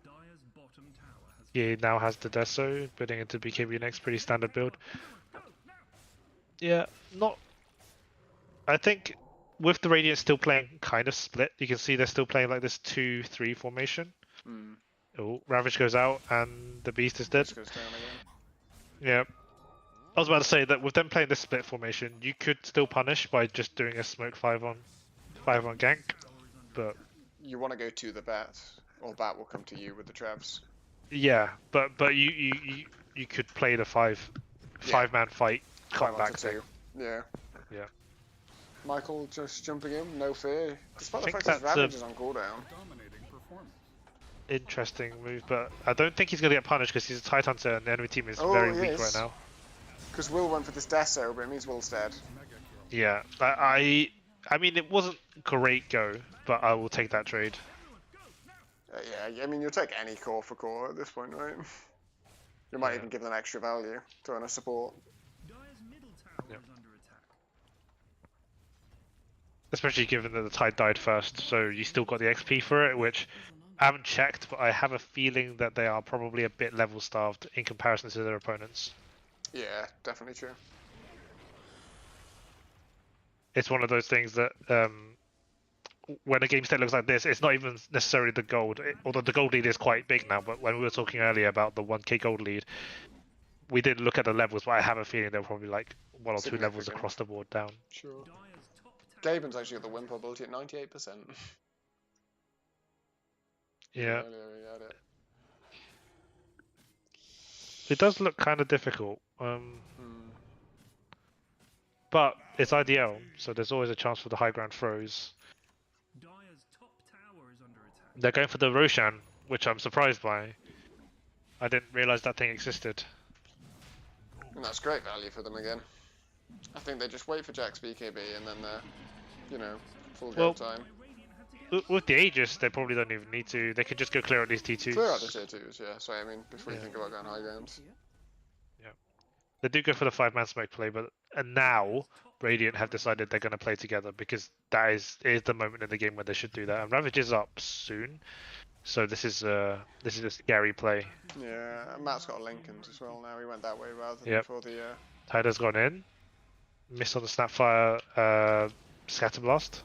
Dire's bottom tower has He now has the Deso, building into BKB next, pretty standard build. Yeah, not. I think with the Radiant still playing kind of split, you can see they're still playing like this 2-3 formation. Mm. Oh, Ravage goes out and the Beast is dead. Just goes down again. Yeah. I was about to say that with them playing this split formation, you could still punish by just doing a smoke 5-on gank, but you want to go to the Bat, or Bat will come to you with the traps. Yeah, but you could play the five-man fight, come back to. Yeah. Yeah. Michael just jumping in, no fear. Despite the think fact his that's a- Ravage is on cooldown. Dominating performance. Interesting move, but I don't think he's going to get punished because he's a Tight Hunter and the enemy team is Oh, very he weak is. right now. Because Will went for this Deso, but it means Will's dead. Mega kill. Yeah, I mean, it wasn't great go, but I will take that trade. Yeah, I mean, you'll take any core for core at this point, right? You might Yeah. even give them extra value to earn a support. Dire's middle tower Yep. is under attack. Especially given that the Tide died first, so you still got the XP for it, which I haven't checked, but I have a feeling that they are probably a bit level starved in comparison to their opponents. Yeah, definitely true. It's one of those things that when a game state looks like this, it's not even necessarily the gold, although the gold lead is quite big now, but when we were talking earlier about the 1k gold lead, we didn't look at the levels, but I have a feeling they're probably like 1 or 2 levels Significant. across the board down. Sure. Dire's top tower. Gaben's actually got the win probability at 98%. Yeah, Earlier he had it. it does look kind of difficult, but it's IDL, so there's always a chance for the high ground throws. Dire's top tower is under attack. They're going for the Roshan, which I'm surprised by. I didn't realize that thing existed. And that's great value for them again. I think they just wait for Jack's BKB and then they're, you know, full go Well, time. With the Aegis, they probably don't even need to. They could just go clear out these T2s. Clear out the tier 2s, yeah. So, I mean, before you Yeah. think about going high grounds. They do go for the 5-man smoke play, but now Radiant have decided they're going to play together because that is the moment in the game where they should do that. And Ravage is up soon, so this is a scary play. Yeah, and Matt's got Lincolns as well now. He went that way rather than Yep. for the. Tider's gone in. Miss on the Snapfire Scatterblast.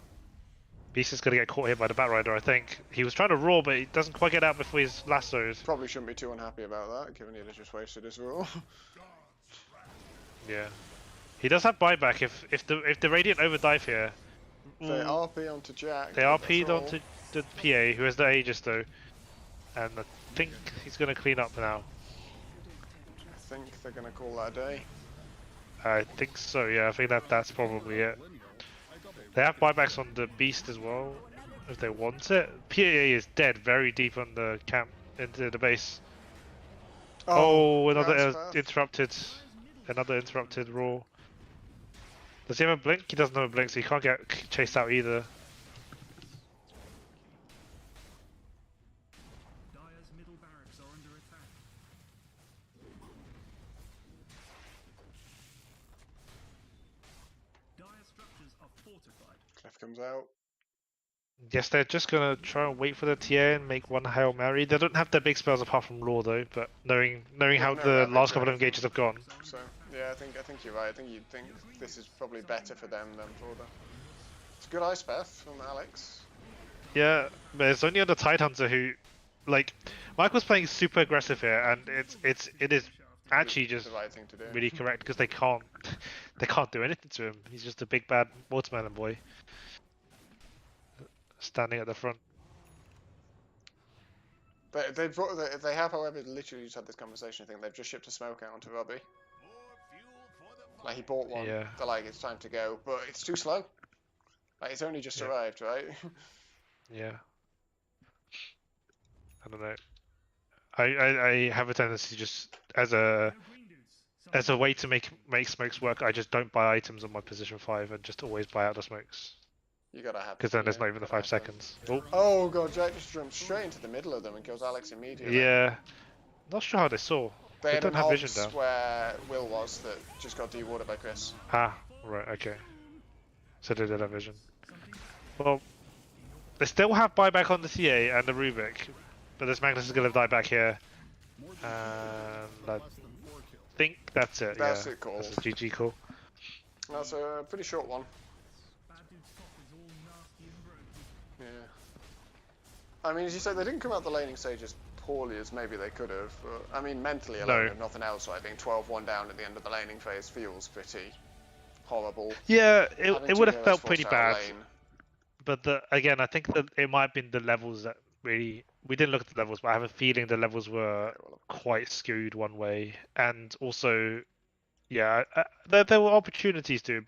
Beast is going to get caught here by the Batrider, I think. He was trying to roar, but he doesn't quite get out before he's lassos. Probably shouldn't be too unhappy about that, given he'd have just wasted his roll. Yeah. He does have buyback if the Radiant overdive here. They RP onto Jack. They RP'd onto the PA, who has the Aegis though. And I think he's going to clean up now. I think they're going to call that a day. I think so, yeah. I think that's probably it. They have buybacks on the Beast as well, if they want it. PA is dead, very deep on the camp, into the base. Oh, another that's fast. interrupted roar. Does he have a blink? He doesn't have a blink, so he can't get chased out either. Dire's middle barracks are under attack. Dire structures are fortified. Clef comes out. Guess they're just gonna try and wait for the TA and make one Hail Mary. They don't have their big spells apart from Law though, but knowing how no, the Ravage, last couple yeah. of engages have gone. So, yeah, I think you're right. I think you'd think this is probably better for them than for them. It's a good ice bath from Alex. Yeah, but it's only on the Tide Hunter who, like, Michael's playing super aggressive here, and it is actually just The right thing to do. really correct because they can't do anything to him. He's just a big bad watermelon boy standing at the front. They have, however, literally just had this conversation. I think they've just shipped a smoke out onto Robbie. Like he bought one. Yeah. They're like, it's time to go, but it's too slow. Like it's only just Yeah. arrived, right? Yeah. I don't know. I have a tendency just as a way to make smokes work. I just don't buy items on my position 5 and just always buy out the smokes You gotta have. because then there's yeah, not even the gotta 5 have them. seconds. Oh, Oh god, Jack just jumps straight into the middle of them and kills Alex immediately. yeah. Not sure how they saw. They had don't an have vision obs down. where Will was that just got dewatered by Chris. Ah, right, okay. So they did have vision. Well, they still have buyback on the CA and the Rubik, but this Magnus is going to die back here. And I think that's it. That's yeah. it called. That's a GG call. That's a pretty short one. Bad dude's top is all nasty and broken. Yeah. I mean, as you say, they didn't come out the laning stage as poorly as maybe they could have. But, I mean, mentally alone, No. if nothing else, I think 12-1 down at the end of the laning phase feels pretty horrible. Yeah, Having it two would have heroes felt forced pretty out bad. lane. But again, I think that it might have been the levels that really... We didn't look at the levels, but I have a feeling the levels were quite skewed one way. And also, Yeah, there were opportunities to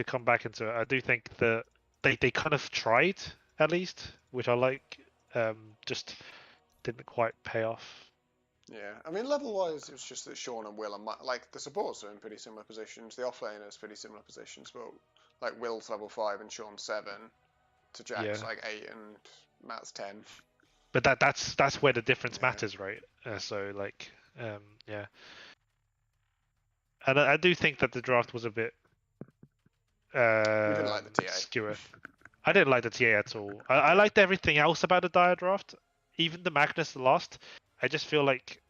come back into it. I do think that they kind of tried at least, which I like. Just didn't quite pay off. Yeah, I mean, level-wise, it was just that Sean and Will are like the supports are in pretty similar positions. The offlaners pretty similar positions, but like Will's level 5 and Sean's 7 to Jack's Yeah, like 8 and Matt's 10. but that's where the difference Yeah, matters, right? So like, yeah, and I do think that the draft was a bit we didn't like the TA. skewer. I didn't like the TA at all. I Yeah, liked everything else about the Dire draft, even the Magnus lost. I just feel like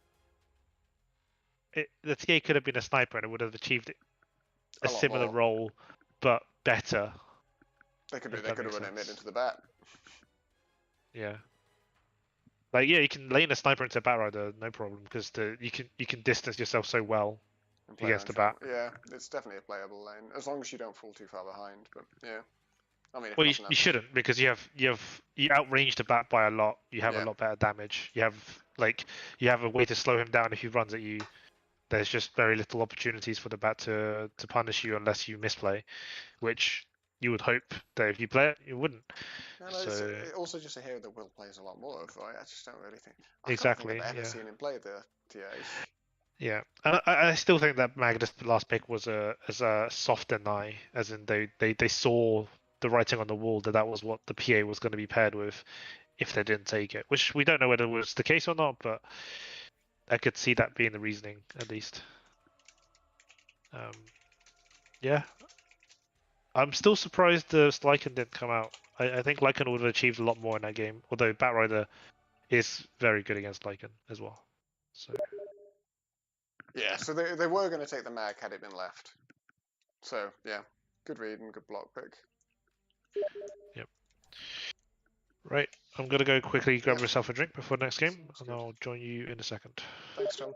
the TA could have been a sniper and it would have achieved a a lot similar more. role, but better. They could If they that could have makes run it mid sense. into the bat. Yeah. Like yeah, you can lane a sniper into a bat rider, no problem, because you can distance yourself so well And play against around the Sean. bat. Yeah, it's definitely a playable lane as long as you don't fall too far behind. But yeah, I mean, if Well, nothing you else, shouldn't because you outrange the bat by a lot. You have a yeah, lot better damage. You have a way to slow him down if he runs at you. There's just very little opportunities for the bat to punish you unless you misplay, which you would hope that if you play it, you wouldn't. and it's So also just a hero that Will plays a lot more of, right? I just don't really think I can't think I've exactly, ever yeah, seen him play the TAs. yeah. And I still think that Magnus, the last pick, was a soft deny, as in they saw the writing on the wall that was what the PA was going to be paired with if they didn't take it, which we don't know whether it was the case or not, but I could see that being the reasoning at least. Um, yeah, I'm still surprised the Lycan didn't come out. I think Lycan would have achieved a lot more in that game, although Batrider is very good against Lycan as well. So Yeah, so they were going to take the mag had it been left. So yeah, good read and good block pick. yep. Right, I'm gonna go quickly grab Yep, myself a drink before the next game, sounds and good. I'll join you in a second. Thanks, Tom.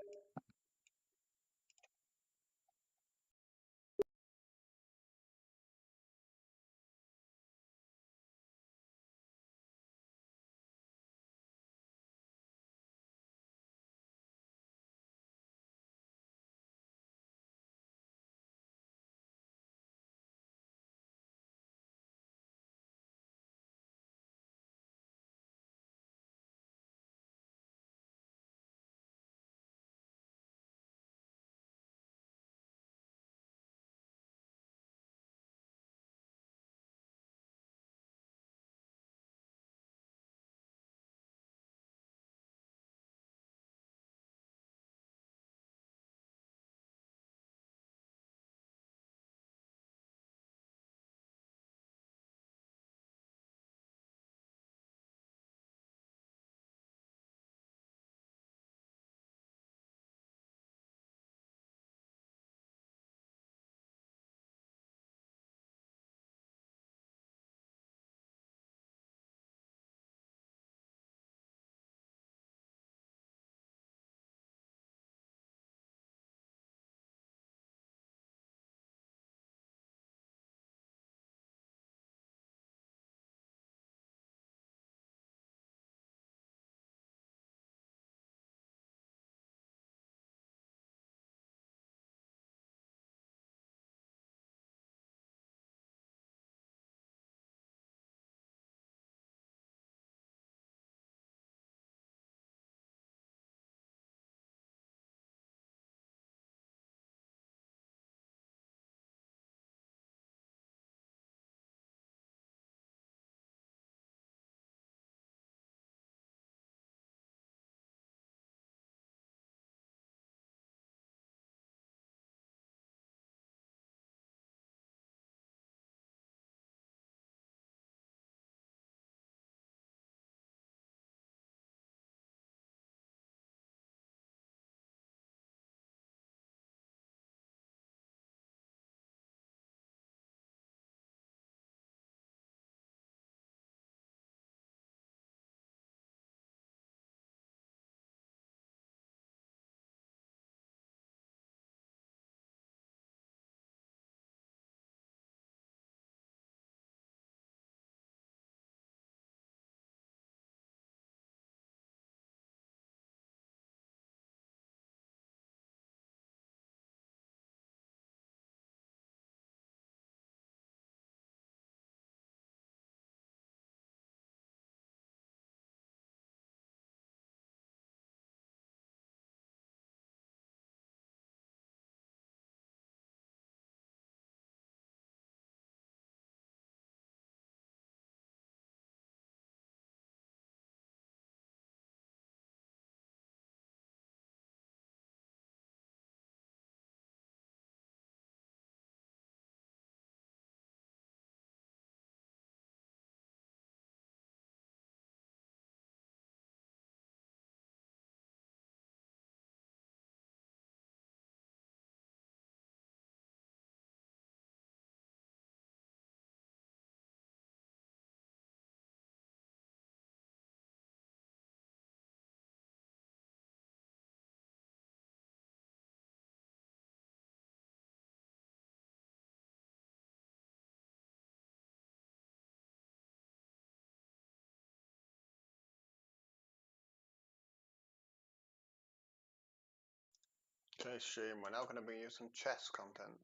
Okay, stream. We're now going to bring you some chess content.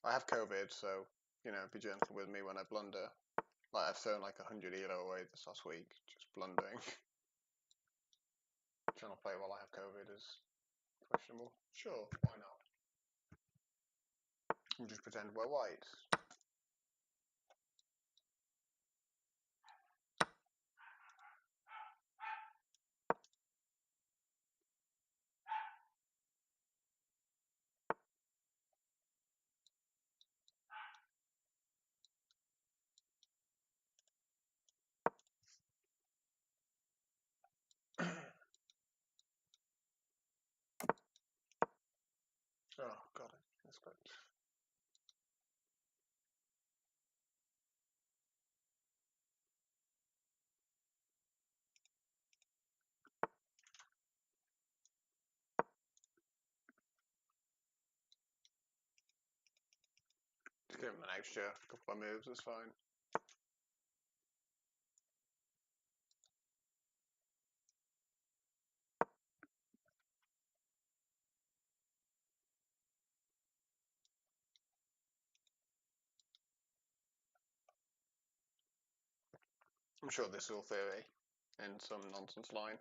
I have COVID, so be gentle with me when I blunder. Like I've thrown like 100 elo away this last week, just blundering. Trying to play while I have COVID is questionable. Sure, why not? We'll just pretend we're white. Oh, got it. That's great. Just give him an extra couple of moves, it's fine. I'm sure this is all theory in some nonsense line.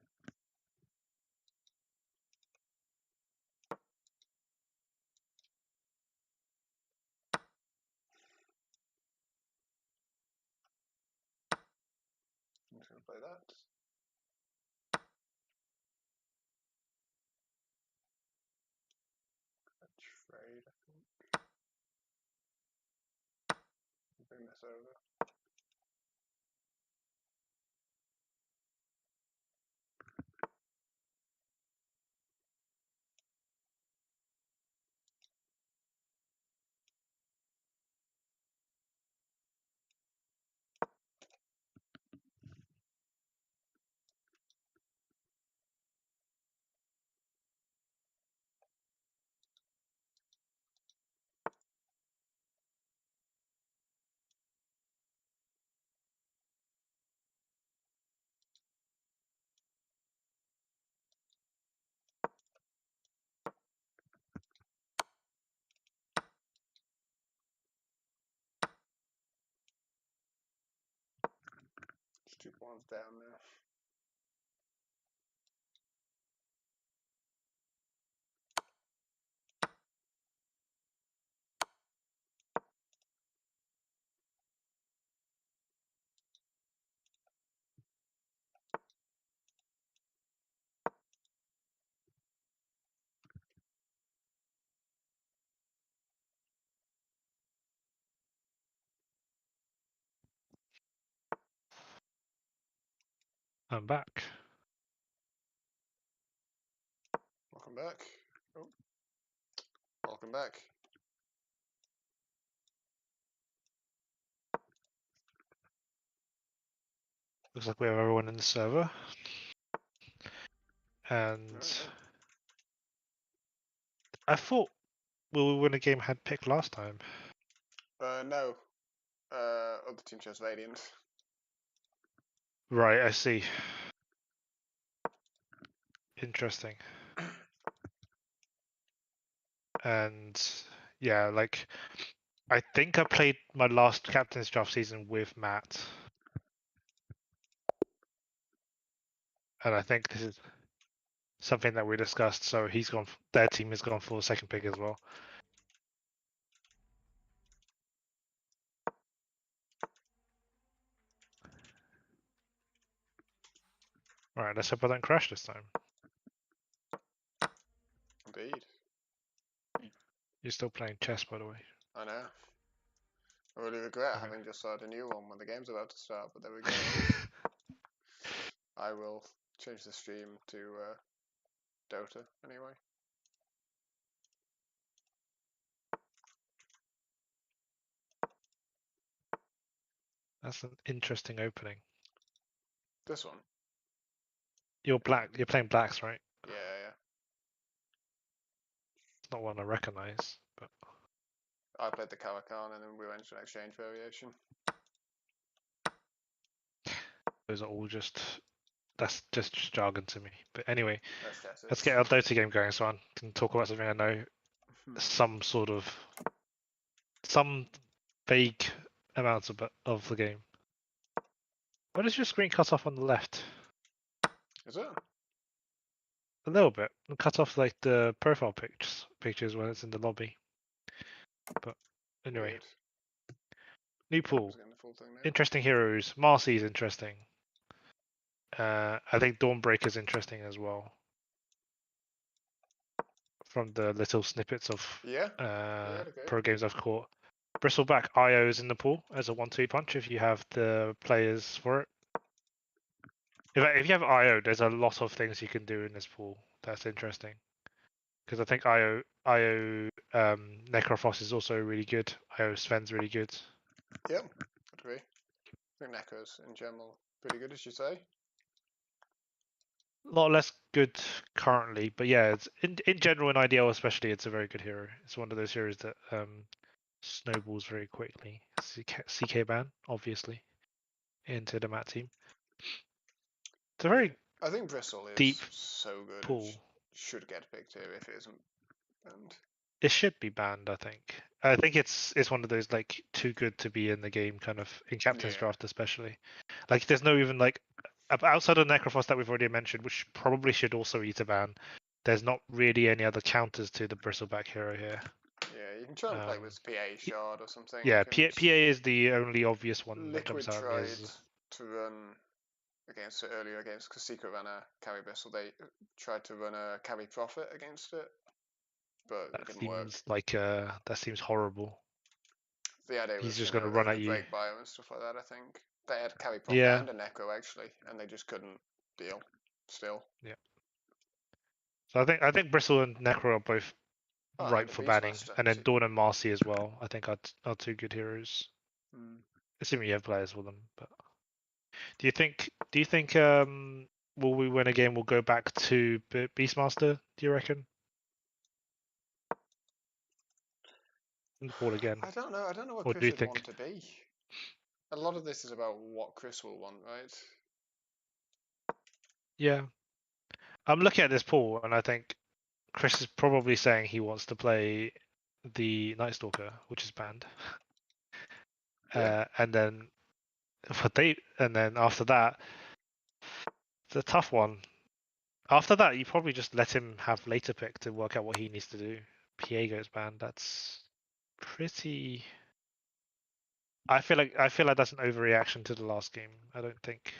I'm just going to play that. Trade, I think. Bring this over. Just 2 points down now. I'm back. Welcome back. Oh. Welcome back. Looks like we have everyone in the server. And Okay. I thought Will We Win a Game had picked last time. No. Other team chose Radiant. Right, I see. Interesting. And yeah, like I think I played my last Captain's Draft season with Matt. And I think this is something that we discussed. So their team has gone for the second pick as well. All right, let's hope I don't crash this time. Indeed. You're still playing chess, by the way. I know. I really regret Okay. having just started a new one when the game's about to start, but there we go. I will change the stream to Dota anyway. That's an interesting opening. This one? You're black. You're playing blacks, right? Yeah, yeah. It's not one I recognize, but I played the Calacan and then we went to an exchange variation. those are all just That's just jargon to me. But anyway, That's just let's get our Dota game going so I can talk about something I know some vague amounts of the game. Why does your screen cut off on the left? Is it? A little bit. And cut off like the profile pictures when it's in the lobby. But anyway, Weird. new I'm pool. just getting the full thing now. Interesting heroes. Marcy's interesting. I think Dawnbreaker's interesting as well. From the little snippets of Yeah. pro games I've caught. Bristleback IO is in the pool as a 1-2 punch if you have the players for it. If you have IO, there's a lot of things you can do in this pool that's interesting. Because I think IO Necrophos is also really good. IO Sven's really good. Yep. I'd agree. I think Necro's in general pretty good, as you say. A lot less good currently, but yeah, it's in general in IDL especially, it's a very good hero. It's one of those heroes that snowballs very quickly. CK ban, obviously, into the Mat team. It's a very I think Bristle is deep so good. pool. It should get picked here if it isn't banned. It should be banned, I think. I think it's one of those like too good to be in the game kind of in captain's draft especially. Like there's no even like outside of Necrophos that we've already mentioned, which probably should also eat a ban. There's not really any other counters to the Bristleback hero here. Yeah, you can try and play with PA Shard or something. Yeah, PA is the only obvious one that Liquid jumps out tried at me. to run against it earlier because Secret ran a carry Bristle. They tried to run a carry Prophet against it, but it didn't work. That seems horrible. The idea was He's just going to run at you. break bio and stuff like that. I think they had carry Prophet and a Necro actually, and they just couldn't deal. Still. Yeah. So I think Bristle and Necro are both ripe for banning, and then Dawn and Marcy as well. I think are two good heroes. Assuming you have players for them. But do you think will we win a game? We'll go back to Beastmaster. Do you reckon? In the pool again. I don't know. I don't know what Or Chris do you would think... want to be. A lot of this is about what Chris will want, right? Yeah. I'm looking at this pool, and I think Chris is probably saying he wants to play the Night Stalker, which is banned. Yeah. And then after that, it's a tough one. After that, you probably just let him have later pick to work out what he needs to do. PA goes banned. That's pretty. I feel like that's an overreaction to the last game. I don't think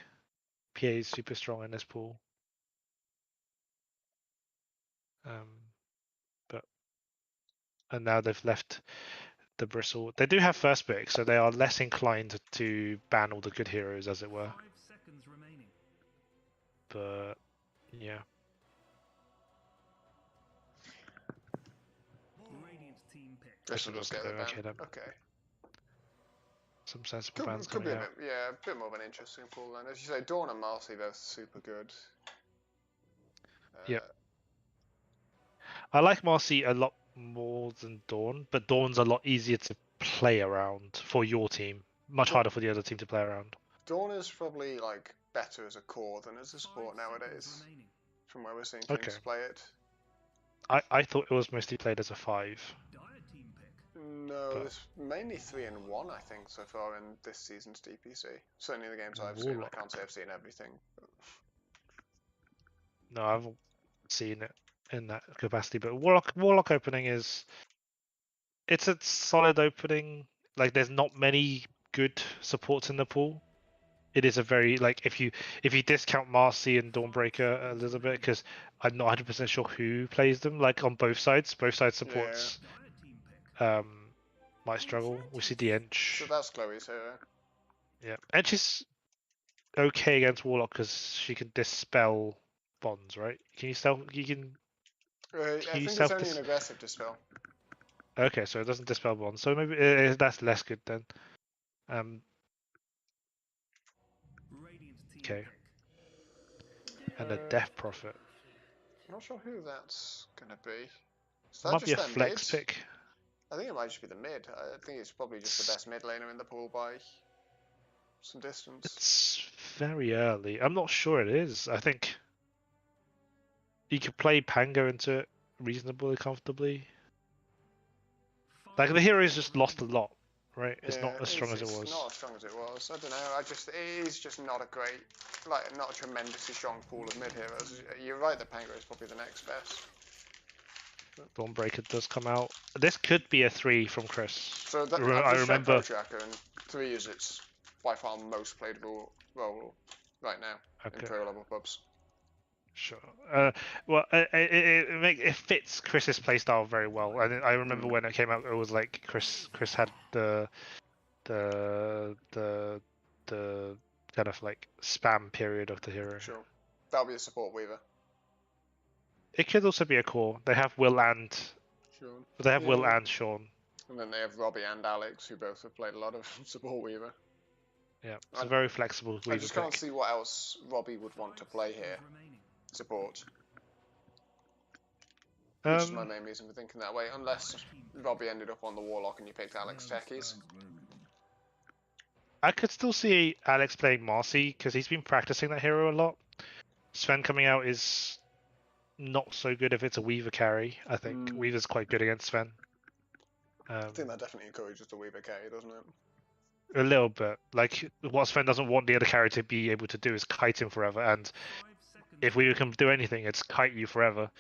PA is super strong in this pool. And now they've left the Bristle. They do have first pick, so they are less inclined to ban all the good heroes, as it were. 5 seconds remaining. But yeah. Radiant team pick. Bristol does get the ban. Okay. Some sensible bans could be coming out. a bit more of an interesting pool then. As you say, Dawn and Marcy, they're super good. Yep. I like Marcy a lot more than Dawn, but Dawn's a lot easier to play around for your team. Much harder for the other team to play around. Dawn is probably like better as a core than as a support nowadays, from where we're seeing teams play it. I thought it was mostly played as a 5. No, it's mainly 3 and 1, I think, so far in this season's DPC. Certainly the games I've seen. I can't say I've seen everything. But... No, I haven't seen it in that capacity. But Warlock opening it's a solid opening. Like there's not many good supports in the pool. It is a very if you discount Marcy and Dawnbreaker a little bit, because I'm not 100% sure who plays them. Like on both sides supports might struggle. We see the Ench. So that's Chloe's hero. Yeah, Ench is okay against Warlock because she can dispel bonds, right? Can you still I think it's only an aggressive dispel. Okay, so it doesn't dispel bonds. So maybe that's less good then. Okay. And a Death Prophet. I'm not sure who that's gonna be. So Might be a flex pick. I think it might just be the mid. I think it's probably just the best mid laner in the pool by some distance. It's very early. I'm not sure it is. I think you could play Pango into it reasonably comfortably. Like the hero's just lost a lot, right? It's not as strong as it was. It's not as strong as it was. I don't know. It is just not a great, like, not a tremendously strong pool of mid heroes. You're right that Pango is probably the next best. Dawnbreaker does come out. This could be a 3 from Chris. So that, I remember. Tracker, and 3 is its by far most played role right now in pro level pubs. Sure. Well, it fits Chris's playstyle very well. I remember when it came out, it was like Chris had the kind of like spam period of the hero. Sure, that'll be a support weaver. It could also be a core. They have Will and Sean. They have Will and Sean. And then they have Robbie and Alex, who both have played a lot of support weaver. Yeah, it's a very flexible weaver. I just can't see what else Robbie would want to play here. Support. Which is my main reason for thinking that way, unless Robbie ended up on the Warlock and you picked Alex Techies. I could still see Alex playing Marcy, because he's been practicing that hero a lot. Sven coming out is not so good if it's a Weaver carry, I think. Weaver's quite good against Sven. I think that definitely encourages the Weaver carry, doesn't it? A little bit. Like, what Sven doesn't want the other carry to be able to do is kite him forever, and if Weaver can do anything, it's kite you forever.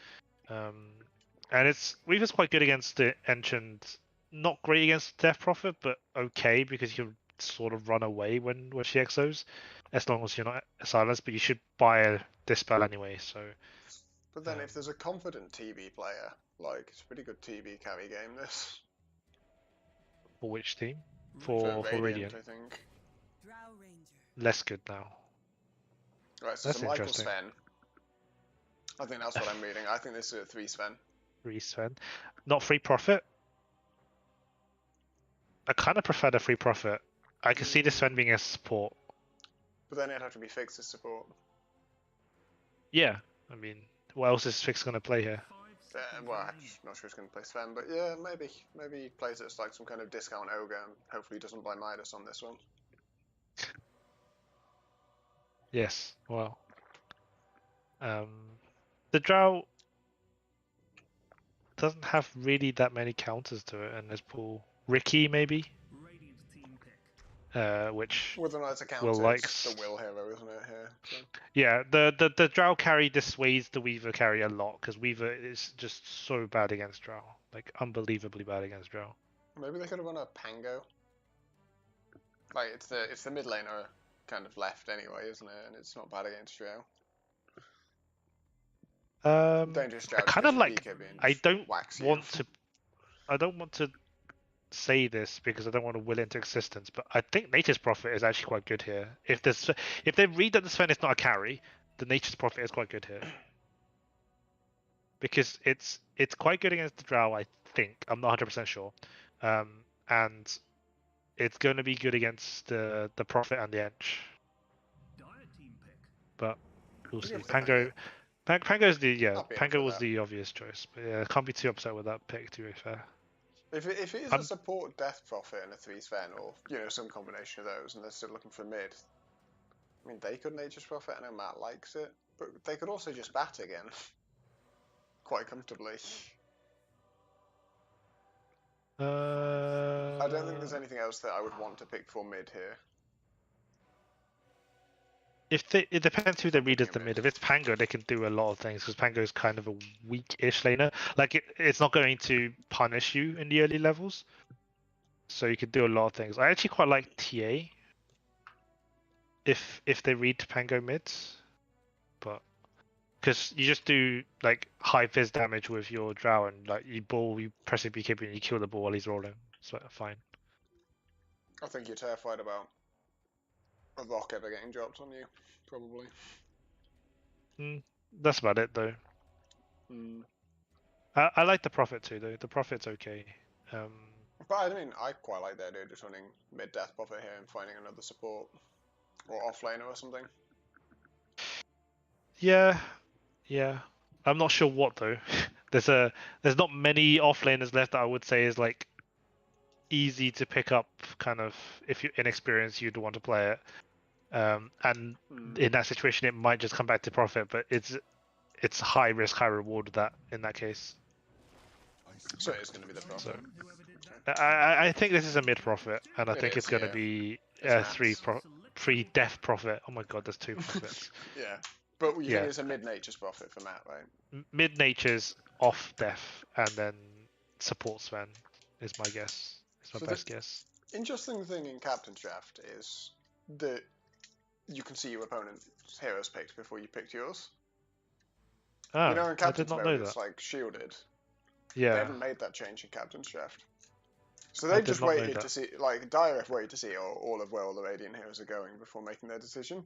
And Weaver's quite good against the Enchant. Not great against Death Prophet, but okay, because you can sort of run away when she exos, as long as you're not silenced, but you should buy a Dispel anyway, so... But then if there's a confident TB player, like, it's a pretty good TB carry game, this. For which team? For Radiant, I think. Less good now. Right, so some Michael Sven. I think that's what I'm reading. I think this is a 3 Sven. 3 Sven. Not free profit. I kind of prefer the free profit. I can see the Sven being a support. But then it'd have to be fixed as support. Yeah, I mean, what else is Fix going to play here? Well, I'm not sure he's going to play Sven, but yeah, maybe he plays it as like some kind of discount ogre and hopefully he doesn't buy Midas on this one. Yes, well. The Drow doesn't have really that many counters to it in this pool. Ricky, maybe? Which whether or not it's a counter, Will likes the Will hero, isn't it? Here. So. Yeah, the Drow carry dissuades the Weaver carry a lot because Weaver is just so bad against Drow, like unbelievably bad against Drow. Maybe they could have run a Pango. Like it's the mid laner kind of left anyway, isn't it? And it's not bad against Drow. Dangerous Drow. I kind of like. I don't want to say this because I don't want to will it into existence, but I think Nature's Prophet is actually quite good here. If they read that the Sven is not a carry, the Nature's Prophet is quite good here. Because it's quite good against the Drow, I think. I'm not 100% sure. And it's going to be good against the Prophet and the Ench. But we'll see. Pango was the obvious choice, but yeah, I can't be too upset with that pick, to be fair. If it is a support Death Prophet and a 3 Sven, or some combination of those, and they're still looking for mid, I mean they could Nature's Prophet. I know Matt likes it, but they could also just bat again, quite comfortably. I don't think there's anything else that I would want to pick for mid here. It depends who they read as the mid. If it's Pango, they can do a lot of things because Pango is kind of a weak-ish laner. Like it's not going to punish you in the early levels, so you can do a lot of things. I actually quite like TA if they read Pango mids, but because you just do like high fizz damage with your Drow and like you press a BKB and you kill the ball while he's rolling. So fine. I think you're terrified about a rock ever getting dropped on you, probably. That's about it, though. I like the Prophet too, though. The Prophet's okay. But I mean, I quite like the idea of just running mid-death Prophet here and finding another support or offlaner or something. Yeah. I'm not sure what though. There's not many offlaners left that I would say is like easy to pick up. Kind of, if you're inexperienced, you'd want to play it. And in that situation, it might just come back to profit, but it's high risk, high reward with that in that case. So it is going to be the profit. So I think this is a mid profit, and I think is, it's going to yeah. be It's three def profit. Oh my god, there's 2 profits. Yeah. But you Yeah. think it's a mid-nature's profit for Matt, right? Mid nature's off def, and then support Sven is my guess. It's my So best guess. Interesting thing in Captain's Draft is that you can see your opponent's heroes picked before you picked yours. Oh, You know, in I did Captain's not mode, know it's that. like shielded. Yeah. They haven't made that change in Captain's Draft. So I they did just not know waited that. to see, like, Diref waited to see all of where all the Radiant heroes are going before making their decision.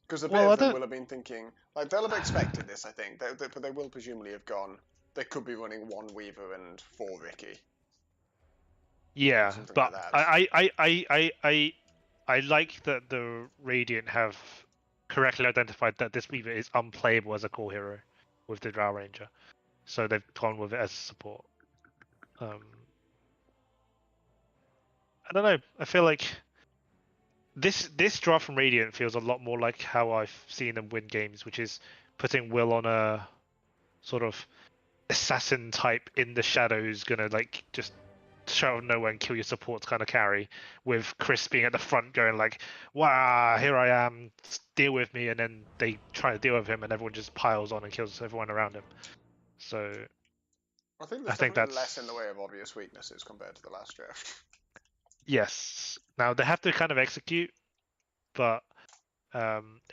Because a bit Well, of them will have been thinking, like, they'll have expected this, I think, but they will presumably have gone, they could be running 1 Weaver and 4 Ricky. Yeah, Something but like that. I like that the Radiant have correctly identified that this Weaver is unplayable as a core hero with the Drow Ranger, so they've gone with it as a support. I don't know. I feel like this draft from Radiant feels a lot more like how I've seen them win games, which is putting Will on a sort of assassin type in the shadows, gonna like just show out of nowhere and kill your supports kind of carry, with Chris being at the front going like, wow, here I am, deal with me, and then they try to deal with him and everyone just piles on and kills everyone around him. So I think there's definitely less in the way of obvious weaknesses compared to the last draft. Yes. Now they have to kind of execute, but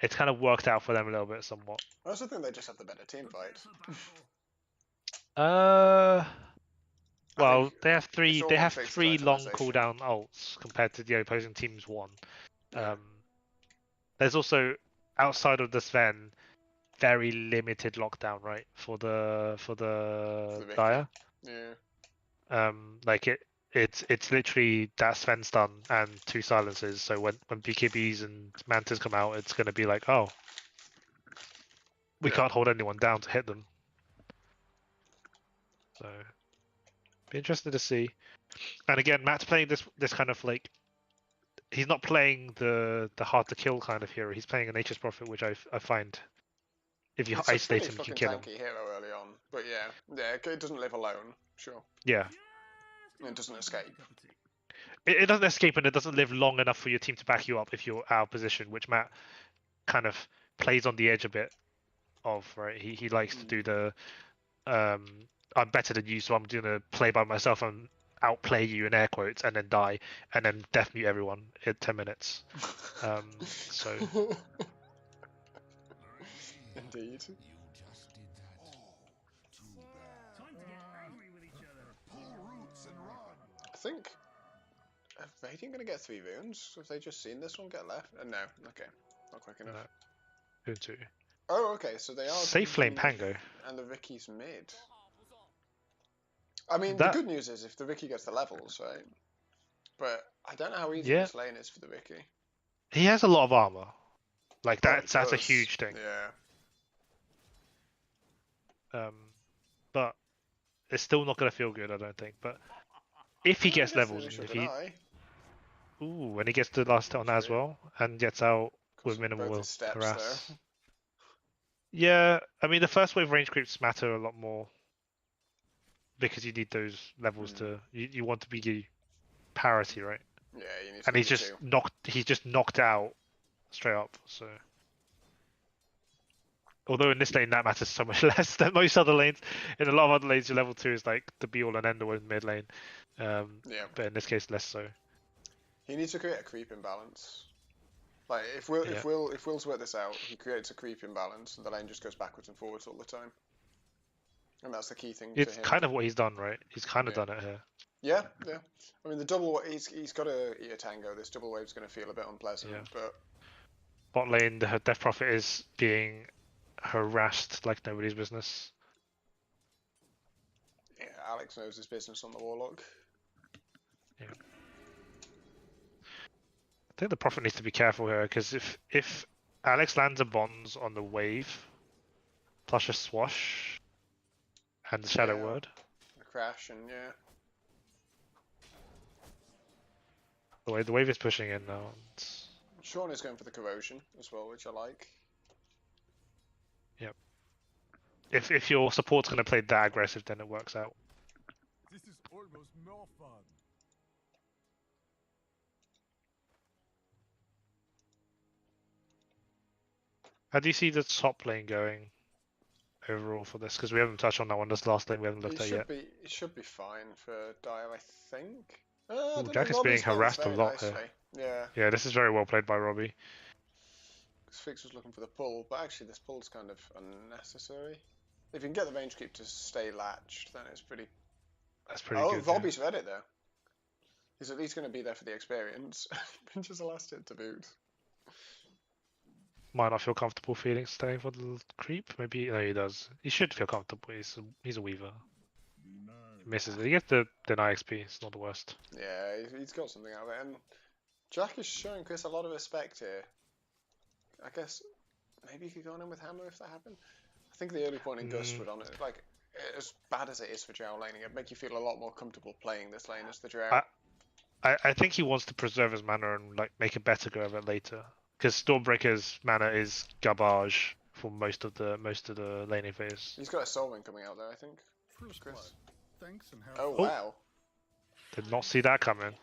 it's kind of worked out for them a little bit somewhat. I also think they just have the better team fight. Well, they have three long citizensation. cooldown ults compared to the opposing team's 1. Yeah. There's also, outside of the Sven, very limited lockdown, right? For the Ricky. Dire. Yeah. Like it's literally that Sven stun and 2 silences. So when BKBs and Mantas come out, it's gonna be like, oh, we can't hold anyone down to hit them. So be interested to see. And again, Matt's playing this kind of like, he's not playing the hard to kill kind of hero. He's playing a Nature's Prophet, which I find, if you isolate him, you can kill him. It's a pretty fucking tanky hero early on, but yeah, it doesn't live alone, sure. Yeah. It doesn't escape. It doesn't escape, and it doesn't live long enough for your team to back you up if you're out of position, which Matt kind of plays on the edge a bit of, right? He likes to do the I'm better than you, so I'm gonna play by myself and outplay you in air quotes, and then die, and then death mute everyone in 10 minutes. So Indeed. I think, are Radiant going to get 3 runes? Have they just seen this one get left? No, okay, not quick enough. No. Who to? Oh, okay, so they are Safe Flame Pango. And the Ricky's mid. I mean, the good news is if the Ricky gets the levels, right? But I don't know how easy this lane is for the Ricky. He has a lot of armor. Like that's a huge thing. Yeah. But it's still not gonna feel good, I don't think. But if he gets levels, when he gets the last hit on as well and gets out with minimal harass. Yeah, I mean the first wave range creeps matter a lot more because you need those levels to you want to be parity, right? Yeah, you need. And he's just knocked out straight up. So although in this lane that matters so much less than most other lanes. In a lot of other lanes, your level 2 is like the be all and end all in mid lane. But in this case, less so. He needs to create a creep imbalance. Like if Will's worked this out, he creates a creep imbalance, and the lane just goes backwards and forwards all the time. And that's the key thing. It's kind of what he's done, right? He's kind of done it here. Yeah. I mean, the double he's got to eat a tango. This double wave's going to feel a bit unpleasant, but bot lane, the Death Prophet is being harassed like nobody's business. Yeah, Alex knows his business on the Warlock. Yeah. I think the Prophet needs to be careful here, because if Alex lands a bonds on the wave, plus a swash, and the Shadow Word. A crash and The wave is pushing in now. Sean is going for the corrosion as well, which I like. If your support's going to play that aggressive, then it works out. This is almost more fun. How do you see the top lane going overall for this? Because we haven't touched on that one. This last lane we haven't looked at yet. It should be fine for Dire, I think. I Ooh, don't Jack know, is being Robbie's playing this harassed a very lot nicely. here. Yeah, Yeah, this is very well played by Robbie. because Fix was looking for the pull, but actually this pull's kind of unnecessary. If you can get the range creep to stay latched, then it's pretty... That's pretty Oh, good. Robbie's read it though. He's at least going to be there for the experience. Pinches the last hit to boot. Might not feel comfortable feeling staying for the creep. Maybe no, he does. He should feel comfortable. He's a weaver. He misses it. He gets the deny XP. It's not the worst. Yeah, he's got something out of it. And Jack is showing Chris a lot of respect here. I guess maybe you could go on in with Hammer if that happened. I think the early point in Gus would on it, like, as bad as it is for Drow laning, it'd make you feel a lot more comfortable playing this lane as the Drow. I think he wants to preserve his mana and like make a better go of it later. Because Stormbreaker's mana is garbage for most of the laning phase. He's got a Soul Ring coming out there, I think. First Chris. blood. Thanks and have Oh, Oh. wow. Did not see that coming.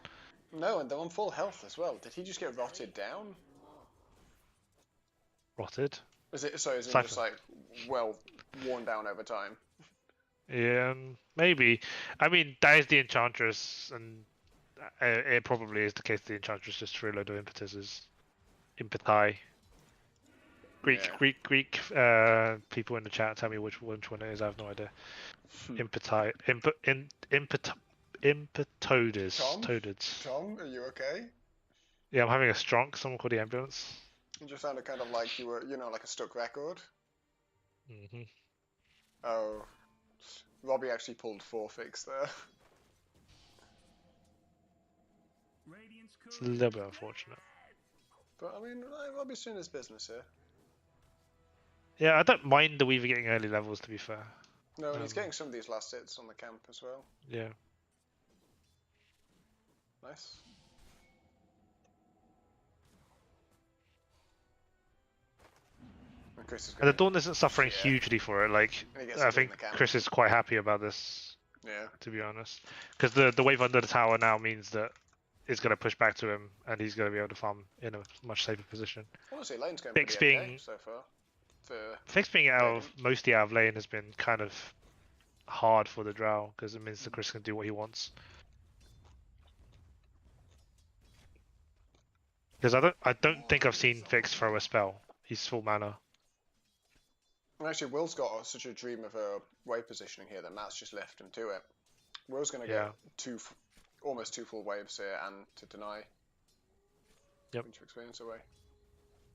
No, and they're on full health as well. Did he just get rotted down? Rotted. Is it just Siphon. like, well, worn down over time? Yeah, maybe. I mean, that is the Enchantress, and it probably is the case. The Enchantress just threw a load of impetuses. Impeti. Greek, Yeah. Greek. People in the chat tell me which one it is. I have no idea. Impeti. Impetodes. Tom? Toadeds. Tom, are you okay? Yeah, I'm having a strong. Someone call the ambulance. It just sounded kind of like you were, like a stuck record. Hmm. Oh. Robbie actually pulled 4 Fix there. Radiant's It's a little bit unfortunate. But, I mean, Robbie's doing his business here. Yeah, I don't mind the Weaver getting early levels, to be fair. No, and he's Um, getting some of these last hits on the camp as well. Yeah. Nice. And Chris is And the going Dawn isn't suffering Yeah. hugely for it. Like, He gets I it in think the camp. Chris is quite happy about this, Yeah. to be honest. Because the wave under the tower now means that it's going to push back to him, and he's going to be able to farm in a much safer position. Honestly, lane's going Fix pretty okay being- so far. For Fix being mostly out of lane has been kind of hard for the Drow, because it means that Chris can do what he wants. Because I don't think I've seen Fix throw a spell. He's full mana. And actually, Will's got such a dream of a wave positioning here that Matt's just left him to it. Will's going to Yeah. get almost 2 full waves here and to deny. Yep. Winter experience away.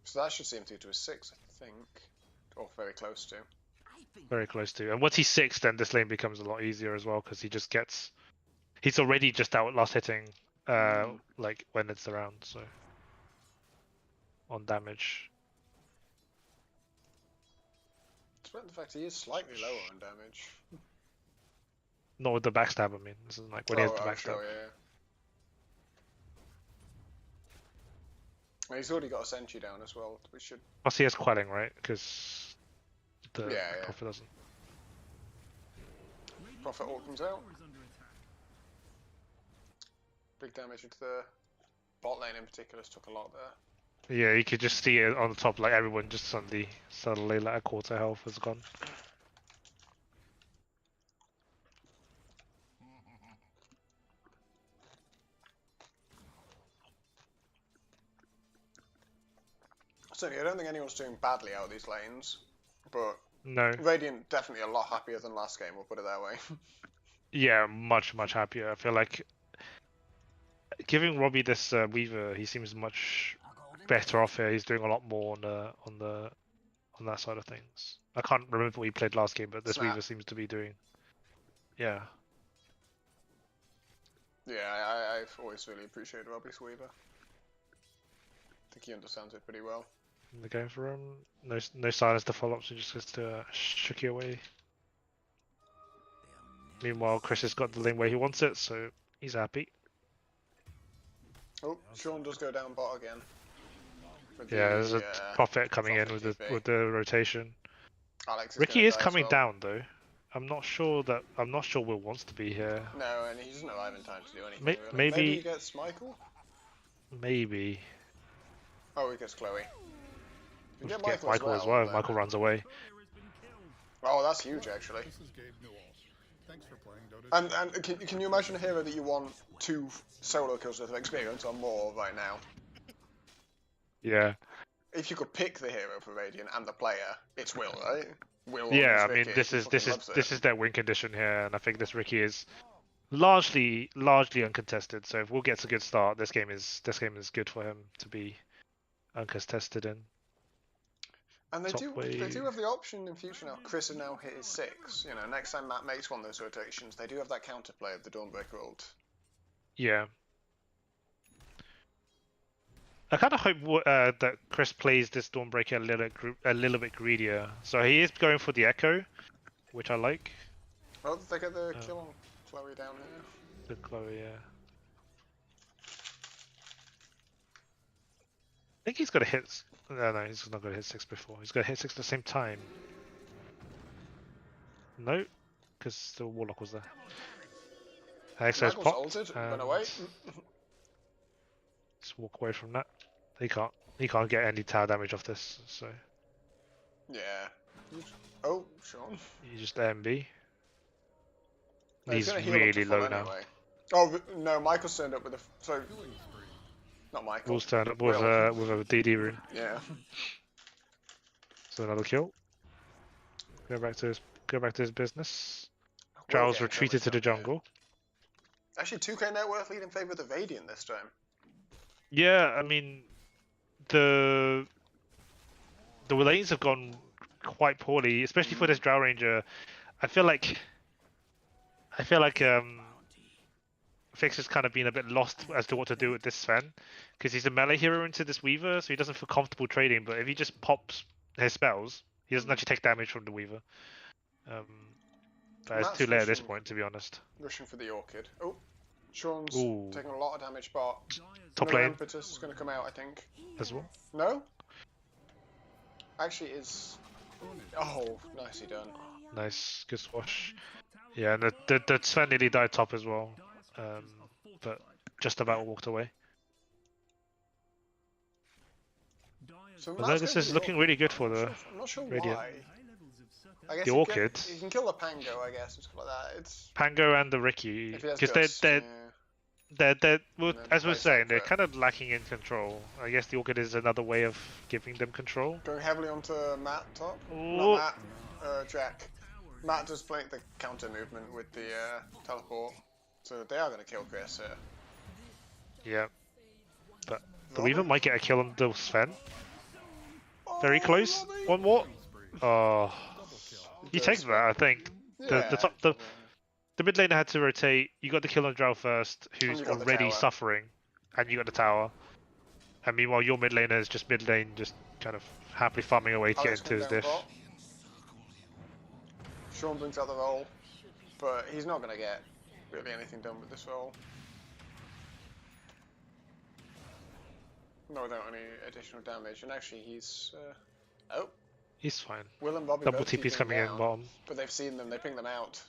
So that should see him through to a 6, I think. Or very close to. Very close to. And once he's 6, then this lane becomes a lot easier as well, because he just gets... He's already just out last hitting, like, when it's around, so... On damage. Despite the fact he is slightly lower on damage. Not with the backstab, I mean. This is like when he has the backstab. Sure, yeah. And he's already got a sentry down as well, which should... Plus he has quelling, right? Because the Yeah. Prophet doesn't. Prophet Orc comes out. Big damage into the bot lane in particular took a lot there. Yeah, you could just see it on the top, like everyone just suddenly like a quarter health has gone. Certainly, I don't think anyone's doing badly out of these lanes, but No. Radiant definitely a lot happier than last game, we'll put it that way. Yeah, much happier. I feel like giving Robbie this Weaver, he seems much better off here. He's doing a lot more on that side of things. I can't remember what he played last game, but this Snap. Weaver seems to be doing. Yeah. Yeah, I've always really appreciated Robbie's Weaver. I think he understands it pretty well. They're going for him. No silence to follow up, so he just gets to shook you away. Meanwhile, Chris has got the lane where he wants it, so he's happy. Oh, Sean does go down bot again. With Yeah, there's a profit coming in profit with TP. the rotation. Alex is Ricky gonna is die as coming well. down though. I'm not sure Will wants to be here. No, and he doesn't arrive in time to do anything. Really. Maybe Maybe he gets Michael. maybe Oh, he gets Chloe. If you we get get Michael Michael as as well. well. Then... Michael runs away. Oh, that's huge actually. This is Gabe Newell. Thanks for playing Dota. And can you imagine a hero that you want 2 solo kills worth of experience or more right now? Yeah. If you could pick the hero for Radiant and the player, it's Will, right? Will. Yeah, or I mean Ricky. this He is fucking loves it. their win condition here, and I think this Ricky is largely uncontested. So if Will gets a good start, this game is good for him to be uncontested in. And they Top do wave. have the option in future now. Chris has now hit his 6. You know, next time Matt makes one of those rotations, they do have that counterplay of the Dawnbreaker ult. Yeah. I kind of hope that Chris plays this Dawnbreaker a little bit greedier. So he is going for the Echo, which I like. Oh, did they get the kill on Chloe down here? The Chloe, yeah. I think he's got to hit. No, he's not going to hit 6 before. He's going to hit 6 at the same time. No, because the Warlock was there. Exo's Michael's popped. ulted, run away. Just walk away from that. He can't get any tower damage off this, so Yeah. Oh, Sean. you just AMB. No, He's gonna heal up to really full low now. anyway. Oh no, Michael's turned up with a so Killing spree. not Michael. Will's turned up with Will. a DD rune. Yeah. So another kill. Go back to his business. Will Drow's getting retreated to the kills down here. jungle. Actually, 2k net worth lead in favour of the Radiant this time. Yeah, I mean the lanes have gone quite poorly, especially for this Drow Ranger. I feel like Fix has kind of been a bit lost as to what to do with this Sven, because he's a melee hero into this Weaver, so he doesn't feel comfortable trading. But if he just pops his spells, he doesn't actually take damage from the Weaver. But it's Matt's too late at this rushing- point, to be honest. Rushing for the Orchid. Oh, Sean's Ooh. taking a lot of damage, but Top another lane impetus is going to come out, I think. as well. No? Actually, it's... Oh, nicely done. Nice, good swash. Yeah, and the Sven nearly died top as well, but just about walked away. So Although Matt's this going is for the looking Orchid. really good for the I'm not sure Radiant. why. I guess The you Orchid. you can kill the Pango, I guess, and stuff like that. It's Pango and the Ricky, if he has because Ghost, they're well, then as we're play saying, they're separate. kind of lacking in control. I guess the Orchid is another way of giving them control. Going heavily onto Matt top. Ooh. Not Matt, Jack. Matt does flank the counter movement with the teleport, so they are going to kill Chris here. Yeah, but the Robbie? Weaver might get a kill on the Sven. Very Oh, close. Robbie! One more. Spree. Oh, Double kill. he Does, takes that, I think. Yeah, The mid laner had to rotate. You got the kill on Drow first, who's you got the already tower. suffering, and you got the tower. And meanwhile, your mid laner is just mid lane, just kind of happily farming away to Alex get into his comes down diff. bot. Sean brings out the roll, but he's not going to get really anything done with this roll. No, without any additional damage, and actually he's... oh, He's fine. Will and Bobby Double both TP's TPing coming down, in bottom, but they've seen them, they ping them out.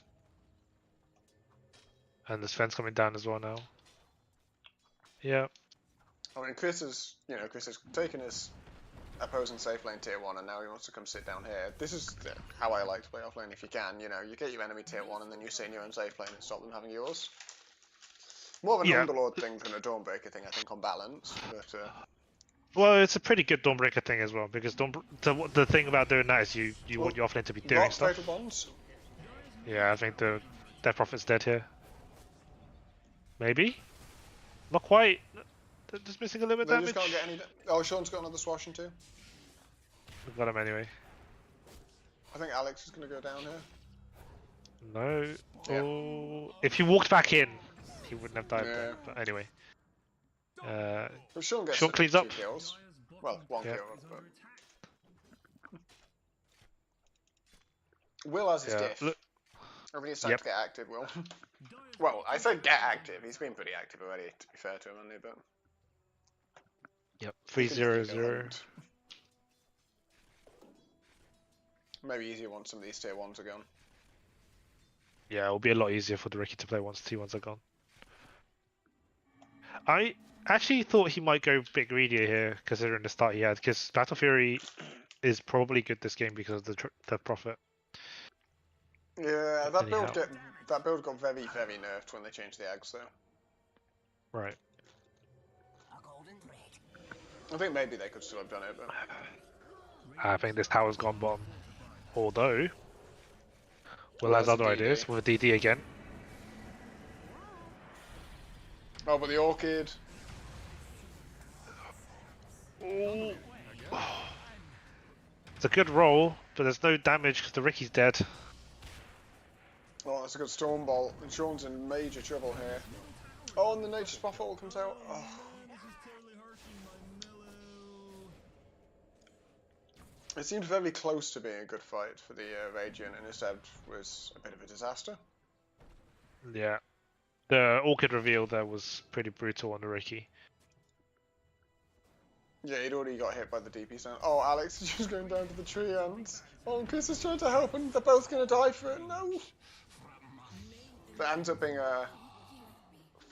and the Sven's coming down as well now. Yeah, I mean, Chris has taken his opposing safe lane tier 1 and now he wants to come sit down here. This is how I like to play offlane if you can, you know, you get your enemy tier 1 and then you sit in your own safe lane and stop them having yours. More of an Yeah. Underlord thing than a Dawnbreaker thing, I think, on balance, but well, it's a pretty good Dawnbreaker thing as well, because the thing about doing that is you want your offlane to be doing Rock stuff. fatal bonds? Yeah, I think the Death Prophet's dead here. Maybe? Not quite. They're just missing a little bit They of just damage. can't get any... Oh, Sean's got another swash into. We've got him anyway. I think Alex is going to go down here. No. Yeah. Oh, if he walked back in, he wouldn't have died Yeah. there. But anyway. But Sean gets Sean cleans 2 up. kills. Well, 1 Yeah. kill, but... Will has his Yeah, diff. look- I mean, it's time Yep. to get active, Will. Well, I said get active. He's been pretty active already, to be fair to him, hasn't he? But Yep, You could really 3-0-0. go hunt. Maybe easier once some of these tier 1s are gone. Yeah, it'll be a lot easier for the Ricky to play once T1s are gone. I actually thought he might go a bit greedier here, considering the start he had, because Battle Fury is probably good this game because of the Prophet. Yeah, that Anyhow. build got very, very nerfed when they changed the Ags, though. Right. I think maybe they could still have done it, but... I think this tower's gone bottom. Although, Will Well, has there's a other DD. ideas with a DD again. Oh, but the Orchid... Ooh. It's a good roll, but there's no damage because the Ricky's dead. Oh, that's a good Storm Bolt. And Sean's in major trouble here. Oh, and the Nature's Prophet all comes out. Oh. It seemed very close to being a good fight for the Radiant, and instead was a bit of a disaster. Yeah. The Orchid reveal there was pretty brutal on the Ricky. Yeah, he'd already got hit by the DP sound. Oh, Alex is just going down to the tree ends. Oh, and Chris is trying to help, and they're both going to die for it. No! That ends up being a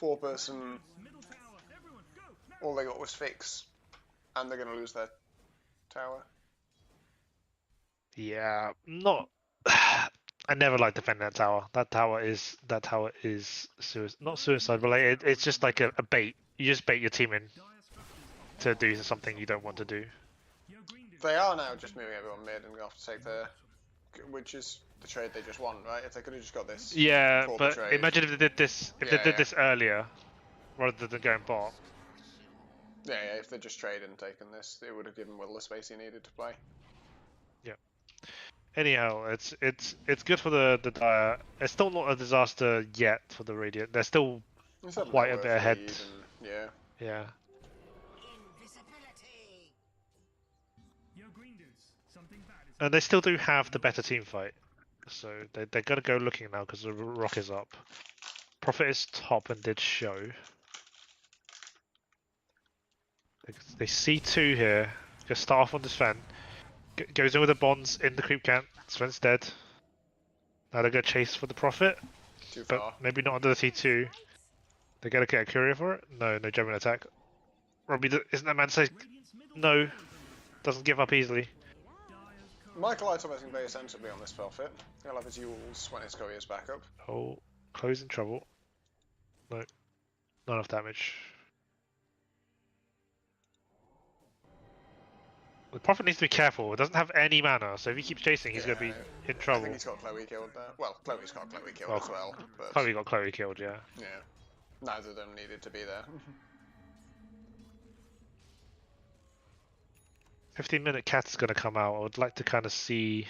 4-person... All they got was Fix. And they're going to lose their tower. Yeah, not. I never liked defending that tower. That tower is not suicide, but like it's just like a bait. You just bait your team in to do something you don't want to do. They are now just moving everyone mid and going to have to take their... Which is the trade they just won, right? If they could have just got this... Yeah, for the but trade. imagine if they did this. If they did this earlier, rather than going bot. Yeah, if they just traded and taken this, it would have given Will the space he needed to play. Yeah. Anyhow, it's good for the Dire. It's still not a disaster yet for the Radiant. They're still quite a bit ahead. Yeah. Yeah. And they still do have the better team fight. So they're going to go looking now because the rock is up. Prophet is top and did show. They see 2 here. Go start off on this Sven. Goes in with the bonds in the creep camp. Sven's dead. Now they're going to chase for the Prophet. Too far. But maybe not under the T2. They're going to get a courier for it? No German attack. Robbie, isn't that man say no? Doesn't give up easily. Michael itemizing very sensibly on this Prophet. He'll have his Yules when his courier's back up. Oh, Chloe's in trouble. No. Not enough damage. The Prophet needs to be careful. It doesn't have any mana, so if he keeps chasing, he's going to be in I trouble. think he's got Chloe killed there. Well, Chloe's got Chloe killed as well. But Chloe got Chloe killed, yeah. yeah. Neither of them needed to be there. 15-minute Cat's going to come out. I would like to kind of see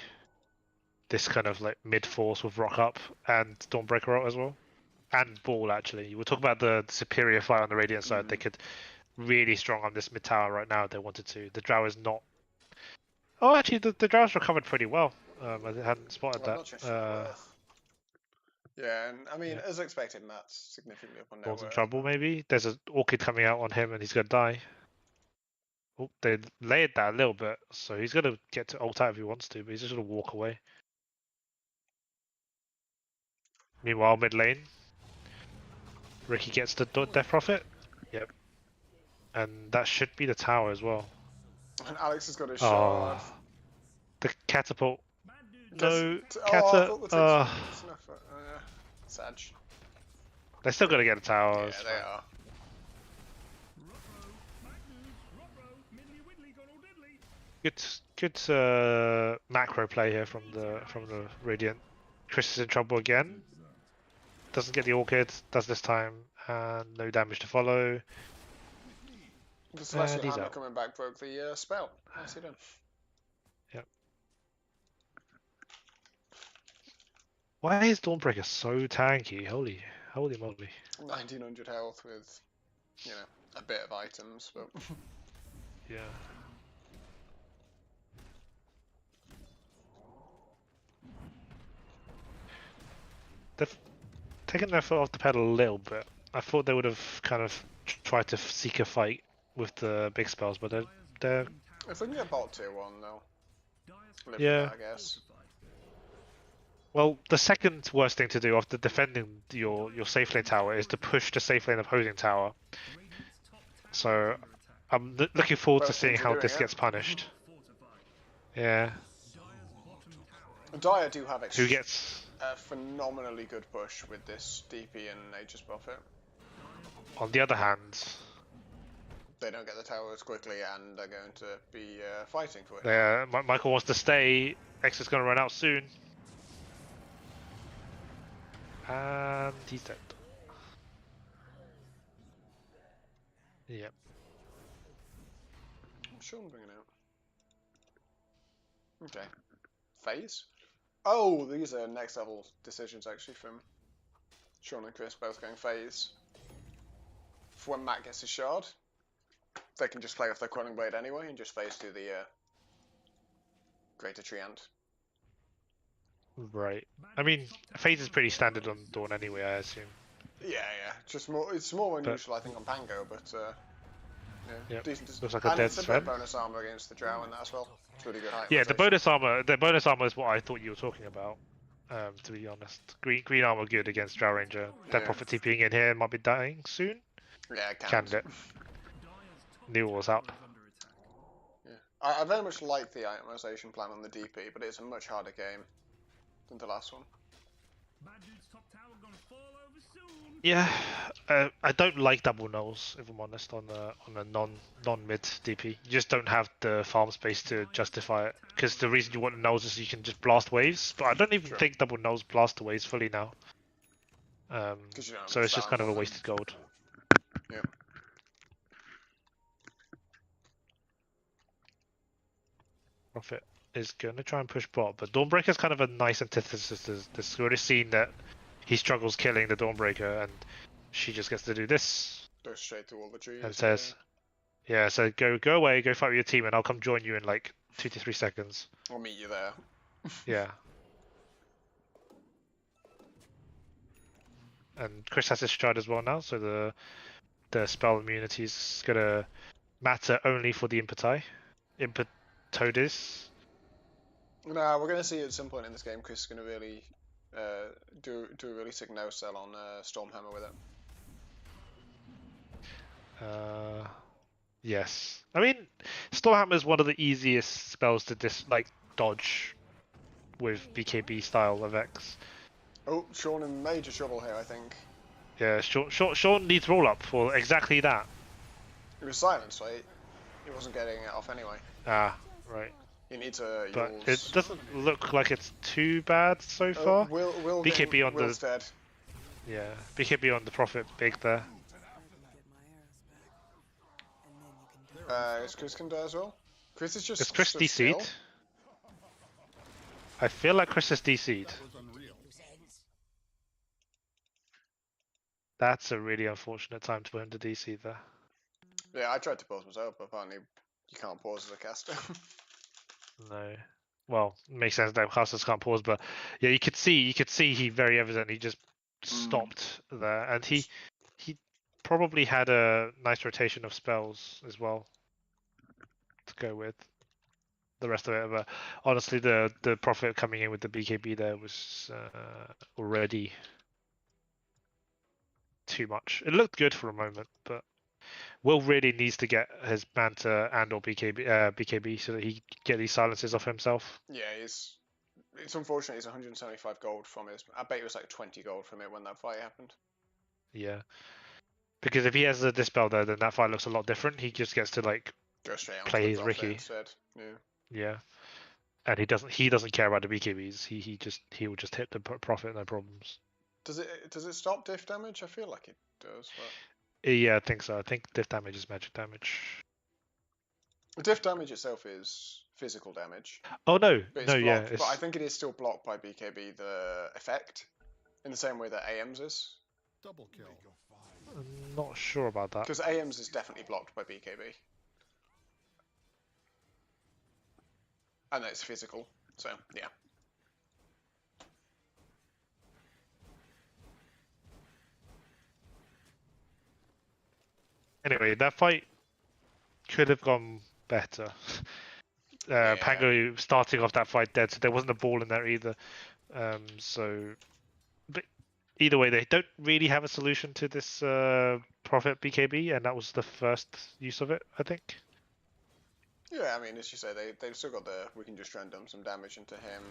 this kind of like mid-force with Rock up and Stormbreaker out as well. And Ball, actually. We'll talk about the superior fight on the Radiant side. They could really strong on this mid-tower right now if they wanted to. The Drow is not... Oh, actually, the Drow's recovered pretty well. I hadn't spotted that. Yeah, and I mean, as expected, Matt's significantly up on net Ball's in worth. trouble, maybe. There's an Orchid coming out on him and he's going to die. Oh, they layered that a little bit, so he's going to get to ult out if he wants to, but he's just going to walk away. Meanwhile, mid lane, Ricky gets the Death Prophet. Yep. And that should be the tower as well. And Alex has got his shard. The catapult. No, Sag. They're still going to get a tower. Yeah, they are. Good macro play here from the Radiant. Chris is in trouble again. Doesn't get the Orchid, does this time, and no damage to follow. The Celestial Hammer coming back broke the spell. Nicely done. Yep. Why is Dawnbreaker so tanky? Holy moly. 1900 health with, you know, a bit of items, but... Yeah. They've taken their foot off the pedal a little bit. I thought they would have kind of tried to seek a fight with the big spells, but they're If we can get bot tier 1, they'll live Yeah. with that, I guess. well. The second worst thing to do after defending your safe lane tower is to push the safe lane opposing tower. So I'm looking forward to Both seeing teams are how doing this it. gets punished. Yeah. Dire do have Who gets a phenomenally good push with this DP and Nature's Prophet. on the other hand? They don't get the tower as quickly and are going to be fighting for it. Michael wants to stay. X is going to run out soon. And he's dead. Yep. I'm sure I'm bringing out. Okay. Phase? Oh, these are next level decisions actually from Sean and Chris both going phase. For when Matt gets his shard, they can just play off their Quelling Blade anyway and just phase through the Greater Treant. Right. I mean, phase is pretty standard on Dawn anyway, I assume. Yeah. Just more. It's more unusual, I think, on Pango, but yeah, Yep. decent. Looks like a and dead it's a bit thread. of bonus armor against the Drow in that as well. It's really good height. Yeah, the rotation. bonus armor is what I thought you were talking about. To be honest, green armor good against Drow Ranger. Dead Yeah. Prophet TPing in here might be dying soon. Yeah, it can. Candidate. Knew what was up. Yeah. I very much like the itemization plan on the DP, but it's a much harder game than the last one. Yeah, I don't like double nulls if I'm honest on a non mid DP. You just don't have the farm space to justify it because the reason you want nulls is you can just blast waves. But I don't even think double nulls blast the waves fully now. So it's just kind of a wasted gold. Yeah. Prophet is gonna try and push bot, but Dawnbreaker is kind of a nice antithesis to this. We've already seen that he struggles killing the Dawnbreaker, and she just gets to do this. Goes straight through all the trees. And says, "Yeah, so go away, go fight with your team, and I'll come join you in like 2 to 3 seconds." I'll meet you there. Yeah. And Chris has his shard as well now, so the spell immunity is gonna matter only for the Impetodis. No, we're going to see at some point in this game Chris is going to really do a really sick no-sell on Stormhammer with it. Yes. I mean, Stormhammer is one of the easiest spells to dodge with BKB style of X. Oh, Sean in major trouble here, I think. Yeah, Sean needs roll up for exactly that. He was silenced, right? He wasn't getting it off anyway. Ah, right. He needs a But Yule's... it doesn't look like it's too bad so far. Will BKB on Will's the dead. Yeah, BKB on the Prophet big there. Is Chris can die as well? Chris is just Is Chris stood DC'd? still. I feel like Chris is DC'd. That was unreal. That's a really unfortunate time for him to DC there. Yeah, I tried to pause myself, but apparently you can't pause as a caster. No. Well, makes sense that casters can't pause, but yeah, you could see he very evidently just stopped there, and he probably had a nice rotation of spells as well to go with the rest of it. But honestly, the Prophet coming in with the BKB there was already too much. It looked good for a moment, but Will really needs to get his Manta and or BKB so that he can get these silences off himself. Yeah, it's unfortunate he's 175 gold from his... I bet it was like 20 gold from it when that fight happened. Yeah. Because if he has the Dispel there, then that fight looks a lot different. He just gets to like Go straight on play to his the Prophet Ricky. instead. Yeah. Yeah. And he doesn't care about the BKBs. He will just hit the Prophet, no problems. Does it stop diff damage? I feel like it does, but... Yeah, I think so. I think diff damage is magic damage. Diff damage itself is physical damage. Oh no, But it's no, blocked, yeah. But I think it is still blocked by BKB, the effect, in the same way that AM's is. Double kill. I'm not sure about that. Because AM's is definitely blocked by BKB. And it's physical, so yeah. Anyway, that fight could have gone better. Yeah. Pango starting off that fight dead, so there wasn't a ball in there either. So, but either way, they don't really have a solution to this Prophet BKB, and that was the first use of it, I think. Yeah, I mean, as you say, they've still got the. We can just try and dump some damage into him.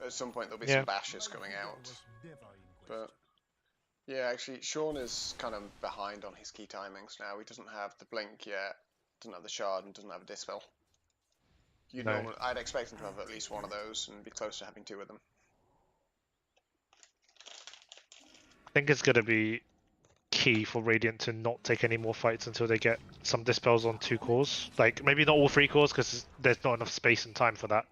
At some point, there'll be Yeah. some bashes coming out. But yeah, actually, Sean is kind of behind on his key timings now. He doesn't have the blink yet, doesn't have the shard, and doesn't have a dispel. No. I'd expect him to have at least one of those and be close to having two of them. I think it's going to be key for Radiant to not take any more fights until they get some dispels on 2 cores. Like, maybe not all 3 cores, because there's not enough space and time for that.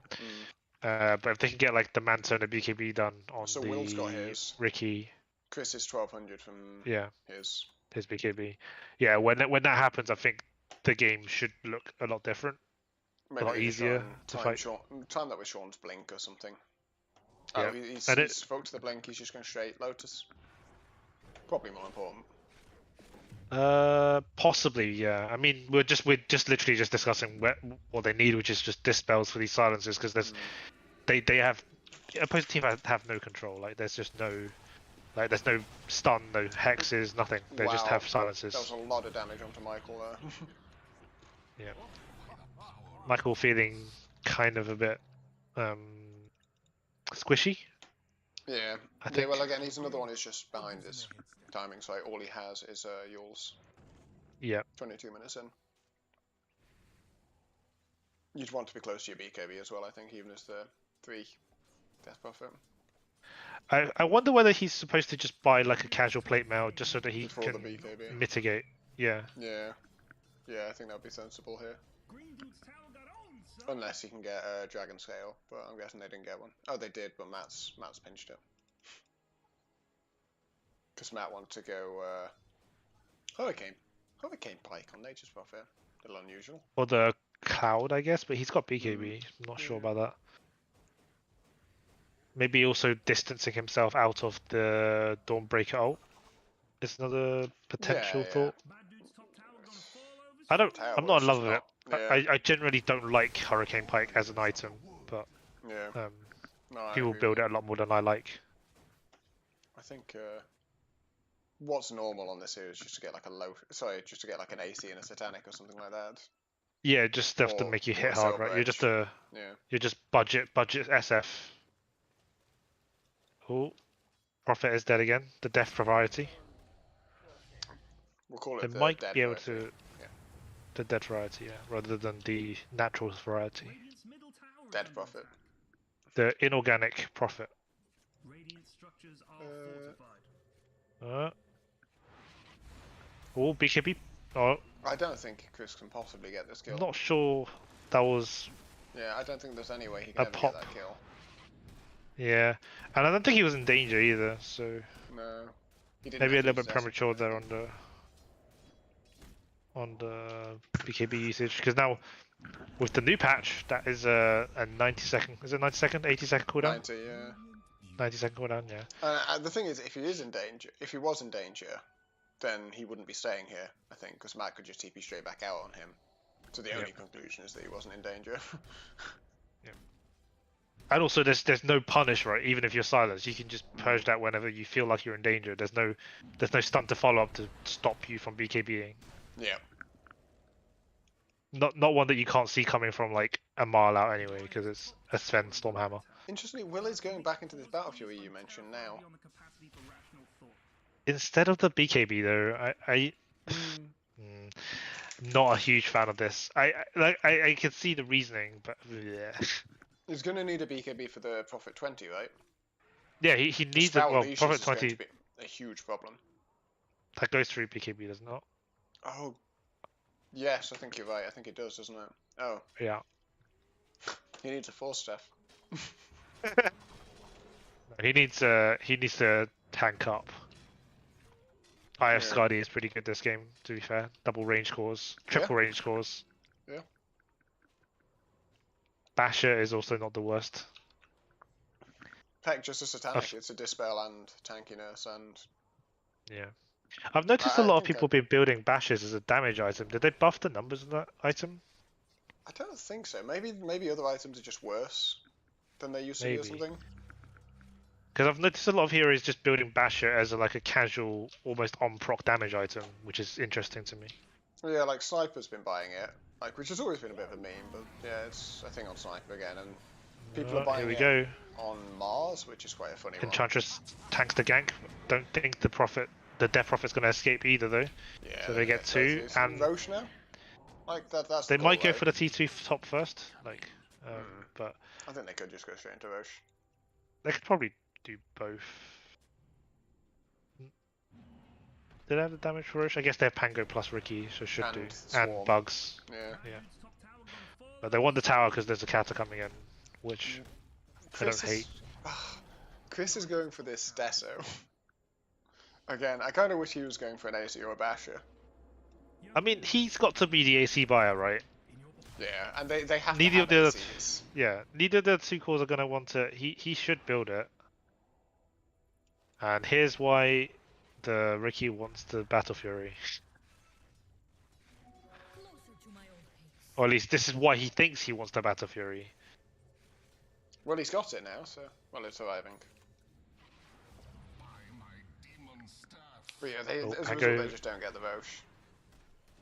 But if they can get, like, the Manta and the BKB done on So the Will's got his. Ricky... Chris is 1200 from his. His BKB. Yeah, when that happens, I think the game should look a lot different. Maybe a lot easier to fight. Time that with Sean's blink or something. Yeah. Oh, he's spoke to the blink. He's just going straight Lotus. Probably more important. Possibly, yeah. I mean, we're just literally just discussing what they need, which is just dispels for these silencers, because there's they have opposing team have no control. Like there's just no there's no stun, no hexes, nothing. They just have silencers. That was a lot of damage onto Michael there. Yeah. Michael feeling kind of a bit squishy. Yeah. I think. Yeah, well, again, he's another one who's just behind his timing, so all he has is Yule's. Yeah. 22 minutes in. You'd want to be close to your BKB as well, I think, even as the 3 Death Prophet. I wonder whether he's supposed to just buy like a casual plate mail just so that he Before can the BKB. mitigate. Yeah. Yeah. Yeah, I think that would be sensible here. Unless he can get a Dragon Scale, but I'm guessing they didn't get one. Oh, they did, but Matt's pinched it. Because Matt wanted to go Hurricane Pike on Nature's Prophet. A little unusual. Or the Cloud, I guess, but he's got BKB. I'm not sure about that. Maybe also distancing himself out of the Dawnbreaker ult is another potential thought. I'm not in love with it. Yeah. I generally don't like Hurricane Pike as an item, but yeah. people build it a lot more than I like. I think what's normal on this here is just to get like just to get like an AC and a Satanic or something like that. Yeah, just stuff to make you hit hard, right? You're just budget SF. Oh, Prophet is dead again. The death variety. We'll call it they might dead be able variety. to. The dead variety, yeah, rather than the natural variety. Dead Prophet. The inorganic Prophet. Radiant structures are fortified. Oh, BKB. Oh, I don't think Chris can possibly get this kill. I'm not sure that was. Yeah, I don't think there's any way he can ever pop. get that kill. Yeah, and I don't think he was in danger either, so. No. He didn't Maybe a have to little use bit premature there on the BKB usage, because now with the new patch that is a 90-second, is it 90-second, 80-second cooldown? 90, yeah. 90-second cooldown, yeah. The thing is, if he was in danger, then he wouldn't be staying here, I think, because Matt could just TP straight back out on him. So the only conclusion is that he wasn't in danger. Yeah. And also, there's no punish, right? Even if you're silenced, you can just purge that whenever you feel like you're in danger. There's no stun to follow up to stop you from BKBing. Yeah. Not one that you can't see coming from like a mile out anyway, because it's a Sven Stormhammer. Interestingly, Will is going back into this battlefield you mentioned now. Instead of the BKB though, I'm not a huge fan of this. I can see the reasoning, but yeah. He's going to need a BKB for the Prophet 20, right? Yeah, he needs it. Well, Prophet 20 going to be a huge problem. That goes through BKB, does it not? Oh, yes, I think you're right. I think it does, doesn't it? Oh. Yeah. He needs a 4-staff. He needs to tank up. IF Skadi is pretty good this game, to be fair. Double range cores, triple range cores. Yeah. Basher is also not the worst. Heck, just a Satanic. It's a Dispel and tankiness and... Yeah. I've noticed a I lot of think people been building bashes as a damage item. Did they buff the numbers of that item? I don't think so. Maybe other items are just worse than they used to be or Maybe. something. Because I've noticed a lot of heroes just building basher as like a casual, almost on proc damage item, which is interesting to me. Yeah, like Sniper's been buying it, like which has always been a bit of a meme, but yeah, it's a thing on Sniper again, and people are Here buying we it go. on Mars, which is quite a funny one. Enchantress tanks the gank. Don't think the Death Prophet's going to escape either though. Yeah, So they get both two, these. and Roche now. Like that's they the goal, might go right? for the T2 top first. Like, but I think they could just go straight into Roche. they could probably do both. Did they have the damage for Roche? I guess they have Pango plus Ricky, so should And do. Swarm. And Bugs. Yeah. Yeah. But they want the tower because there's a counter coming in, which I don't hate. Chris is going for this Deso. Again, I kind of wish he was going for an AC or a Basher. I mean, he's got to be the AC buyer, right? Yeah, and they have Neither to have of the ACs. yeah, neither of the two cores are gonna want to. He should build it. And here's why the Ricky wants the Battle Fury. Or at least this is why he thinks he wants the Battle Fury. Well, he's got it now, so well, it's surviving. But yeah, as a result, they just don't get the Roche.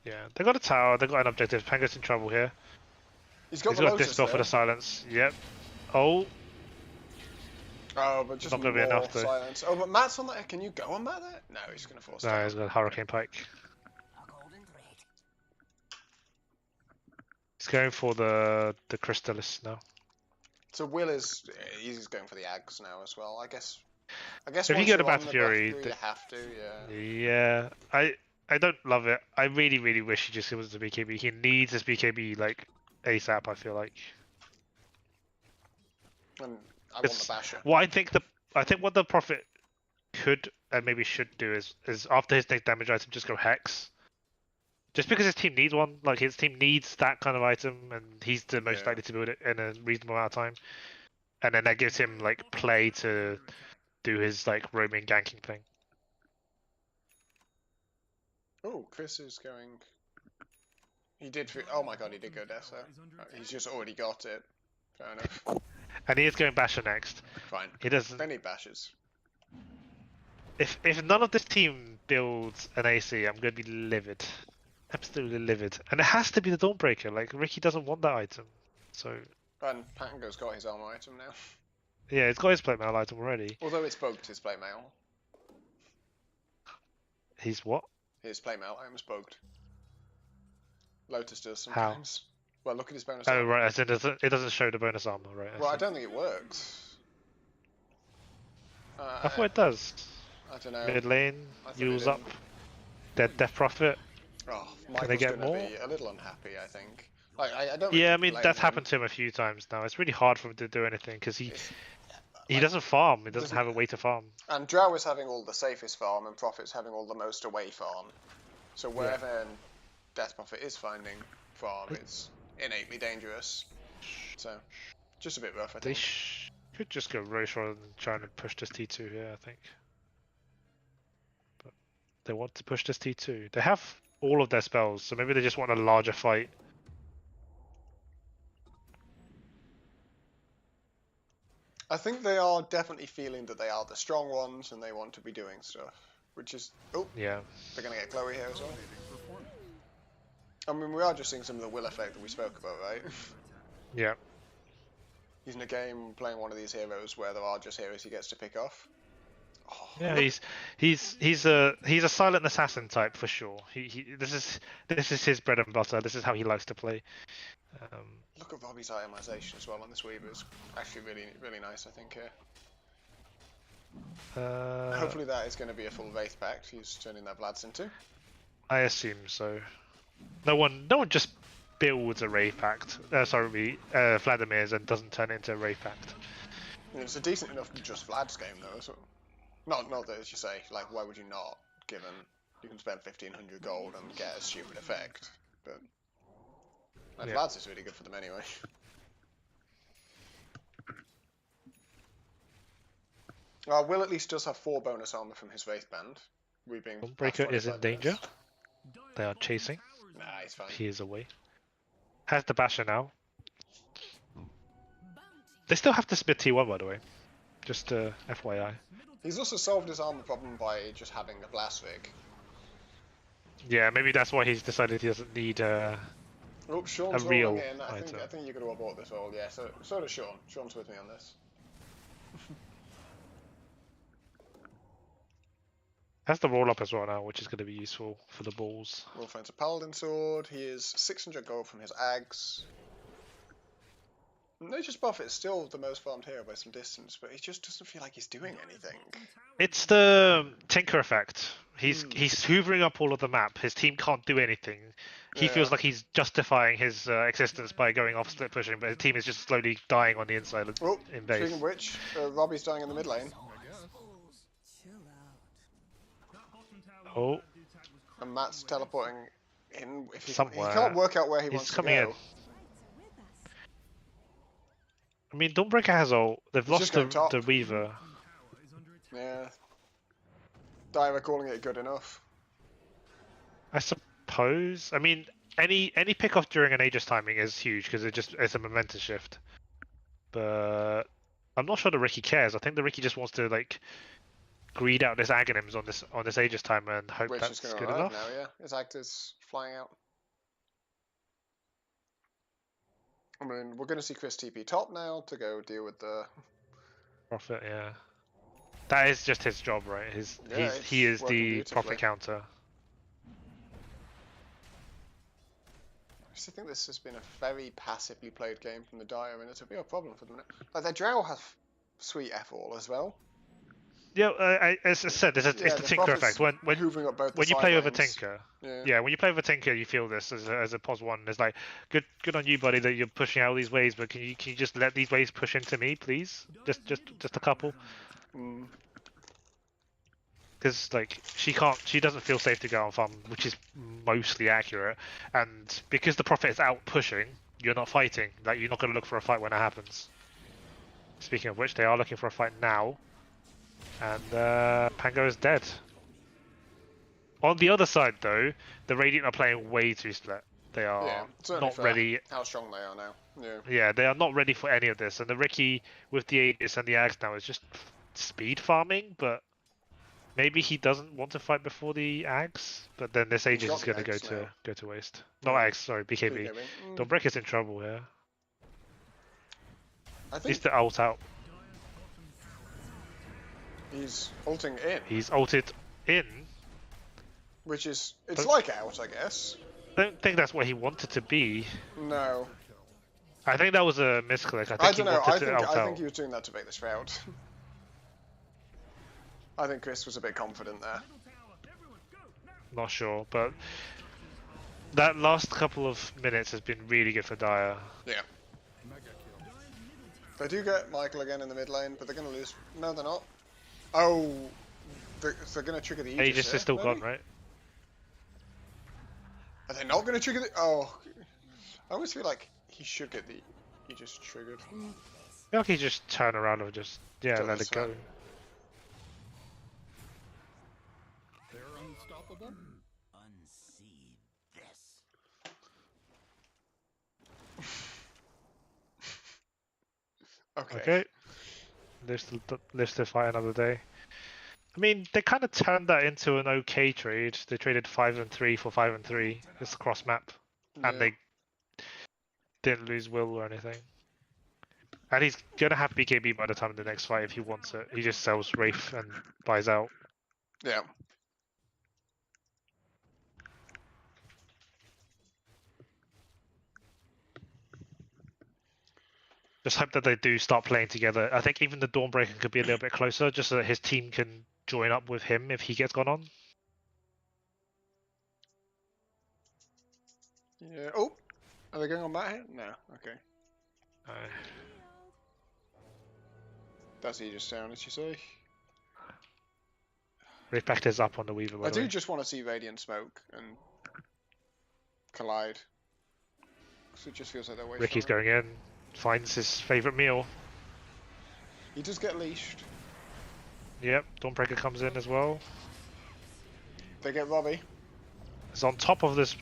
Yeah, they got a tower, they got an objective. Pango's in trouble here. He's got He's the got a Lotus Dispel for there. the silence. Yep. Oh, Oh, but just not gonna be enough, though. silence. Oh, but Matt's on that. Can you go on Matt there? No, he's gonna force no, down. he's got a Hurricane Pike. He's going for the Crystallis now. So Will he's going for the Ags now as well. I guess If you once get a you're on Battle the Fury, you have to, yeah. Yeah, I don't love it. I really wish he just was the BKB. He needs this BKB like ASAP. I feel like. And I want the Basher. Well, I think what the Prophet could and maybe should do is after his next damage item just go Hex. Just because his team needs one, like his team needs that kind of item, and he's the most likely to build it in a reasonable amount of time. And then that gives him like play to do his like roaming ganking thing. Oh, Chris is going. He did. Oh my god, he did go Deso. He's just already got it. Fair enough. And he is going Basher next. Fine. He doesn't. They need Bashers. If none of this team builds an AC, I'm going to be livid. Absolutely livid. And it has to be the Dawnbreaker. Like, Ricky doesn't want that item. So. And Pango's got his armor item now. Yeah, it's got his plate mail item already. Although it's bugged, his plate mail. He's what? His plate mail item's bugged. Lotus does sometimes. How? Well, look at his bonus Oh, armor. right. As in, it doesn't show the bonus armor, right? Well, I don't think it works. I thought it does. I don't know. Mid lane, use up. Death Prophet. Oh, Can they get more? Be a little unhappy, I think. Like, I don't. Yeah, really I mean that's happened to him a few times now. It's really hard for him to do anything because he doesn't farm. He doesn't have a way to farm. And Drow is having all the safest farm, and Prophet's having all the most away farm. So wherever Death Prophet is finding farm, it's innately dangerous. So just a bit rough, I think. They could just go Roche rather than trying to push this T2 here, I think. But they want to push this T2. They have all of their spells, so maybe they just want a larger fight. I think they are definitely feeling that they are the strong ones and they want to be doing stuff. Which is... Oh, yeah. They're going to get Chloe here as well. I mean, we are just seeing some of the Will effect that we spoke about, right? Yeah. He's in a game playing one of these heroes where there are just heroes he gets to pick off. Oh, yeah, he's a silent assassin type for sure. This is his bread and butter. This is how he likes to play. Look at Robbie's itemization as well on this Weaver. It's actually really nice, I think. Hopefully that is going to be a full Wraith Pact he's turning that Vlad's into. I assume so. No one just builds a Wraith Pact. Vladimir's and doesn't turn it into a Wraith Pact. It's a decent enough just Vlad's game though. So not that as you say, like why would you not? Given you can spend 1,500 gold and get a stupid effect, but. Vlad's is really good for them anyway. Will at least does have 4 bonus armor from his Wraith Band, we being Dawnbreaker is in 25 danger. minutes. They are chasing. Nah, he's fine. He is away. Has the basher now. They still have to split T1, by the way. Just FYI. He's also solved his armor problem by just having a blast Vig. Yeah, maybe that's why he's decided he doesn't need Oh, Sean's a real rolling in. I item. think you're going to abort this all. Yeah, so does Sean. Sean's with me on this. Has the roll up as well now, which is going to be useful for the balls. Will finds a Paladin Sword. He is 600 gold from his Ags. Nature's Buff is still the most farmed hero by some distance, but he just doesn't feel like he's doing anything. It's the Tinker effect. He's hoovering up all of the map. His team can't do anything. He feels like he's justifying his existence by going off split pushing, but his team is just slowly dying on the inside in base. Speaking of which, Robbie's dying in the mid lane. Oh, And Matt's teleporting in. If he somewhere. can't work out where he He's wants to coming go. in. I mean, Dawnbreaker has ult. They've lost the Weaver. Yeah. Dire calling it good enough. I suppose. I mean, any pick off during an Aegis timing is huge because it's a momentum shift. But I'm not sure the Ricky cares. I think the Ricky just wants to like greed out this Aghanims on this Aegis timer and hope Which that's is good going enough. now, yeah. His actor's flying out. I mean, we're going to see Chris TP top now to go deal with the Prophet, yeah. That is just his job, right? He is the Prophet counter. I just think this has been a very passively played game from the Dire, and it's a real problem for them. Like, their Drow has sweet F-all as well. Yeah, as I said, it's the Tinker effect. When hoovering up both when you play over lanes. Tinker, yeah, when you play over Tinker, you feel this as a pos one. It's like good on you, buddy, that you're pushing out these waves. But can you just let these waves push into me, please? Just a couple. Because like she doesn't feel safe to go on farm, which is mostly accurate. And because the Prophet is out pushing, you're not fighting. Like you're not going to look for a fight when it happens. Speaking of which, they are looking for a fight now. And Pango is dead. On the other side, though, the Radiant are playing way too split. They are not ready. How strong they are now. Yeah, they are not ready for any of this. And the Ricky with the Aegis and the Axe now is just speed farming, but maybe he doesn't want to fight before the Axe. But then this Aegis is going to go to waste. Not Axe, sorry, BKB. Dawnbreaker's in trouble here. He's the ult out. He's ulting in. He's ulted in. Which is, it's like out, I guess. I don't think that's what he wanted to be. No. I think that was a misclick. I don't know. I think he was doing that to make this route. I think Chris was a bit confident there. Not sure, but that last couple of minutes has been really good for Dire. Yeah. They do get Michael again in the mid lane, but they're going to lose. No, they're not. Oh, they're going to trigger the Aegis. Aegis is still gone, right? Are they not going to trigger the... Oh, I always feel like he should get the Aegis triggered. I feel like he just turn around and just, let it go. They're unstoppable. Unsee this. Okay. Lives to fight another day. I mean, they kind of turned that into an okay trade. They traded 5 and 3 for 5 and 3. It's cross map, and they didn't lose Will or anything. And he's gonna have BKB by the time of the next fight if he wants it. He just sells Wraith and buys out. Yeah. Just hope that they do start playing together. I think even the Dawnbreaker could be a little bit closer, just so that his team can join up with him if he gets gone on. Yeah. Oh, are they going on Matt here? No. Okay. That's Aegis down, as you say. Refactor is up on the Weaver. I do just want to see Radiant smoke and collide. Because it just feels like they're wasting. Ricky's going in, finds his favourite meal. He does get leashed. Yep, Dawnbreaker comes in as well. They get Robbie. It's on top of this.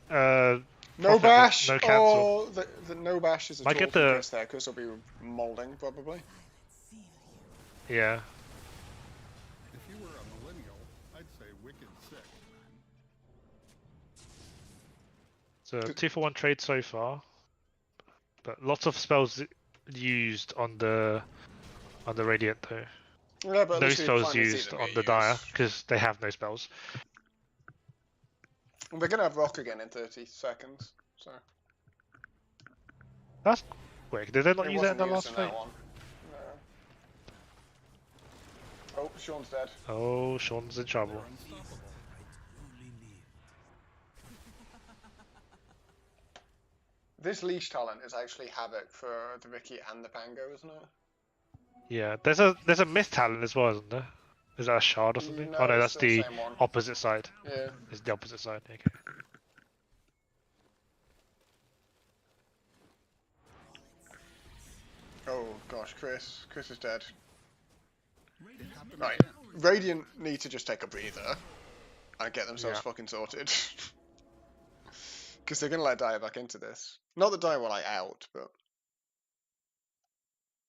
No profit, bash! no cancel. Oh, the no bash is a Might tool get for the- Chris there. Chris will be moulding, probably. Yeah. If you were a millennial, I'd say wicked sick. So 2-for-1 trade so far, but lots of spells used on the Radiant though. Yeah, but at No least we spells finally see used them on get the Dire used. because they have no spells. We're gonna have Rock again in 30 seconds, so. That's quick. Did they not It use that in wasn't the used last in fight? that one. No. Oh, Sean's dead. Oh, Sean's in trouble. They're unstoppable. This leash talent is actually Havoc for the Ricky and the Pango, isn't it? Yeah, there's a myth talent as well, isn't there? Is that a shard or something? No, Oh no, it's that's the the same one. opposite side. Yeah. It's the opposite side. Okay. Oh gosh, Chris. Chris is dead. It happened Right. again. Radiant need to just take a breather and get themselves Yeah. fucking sorted. Because they're gonna let Dire back into this. Not that Dire will like out, but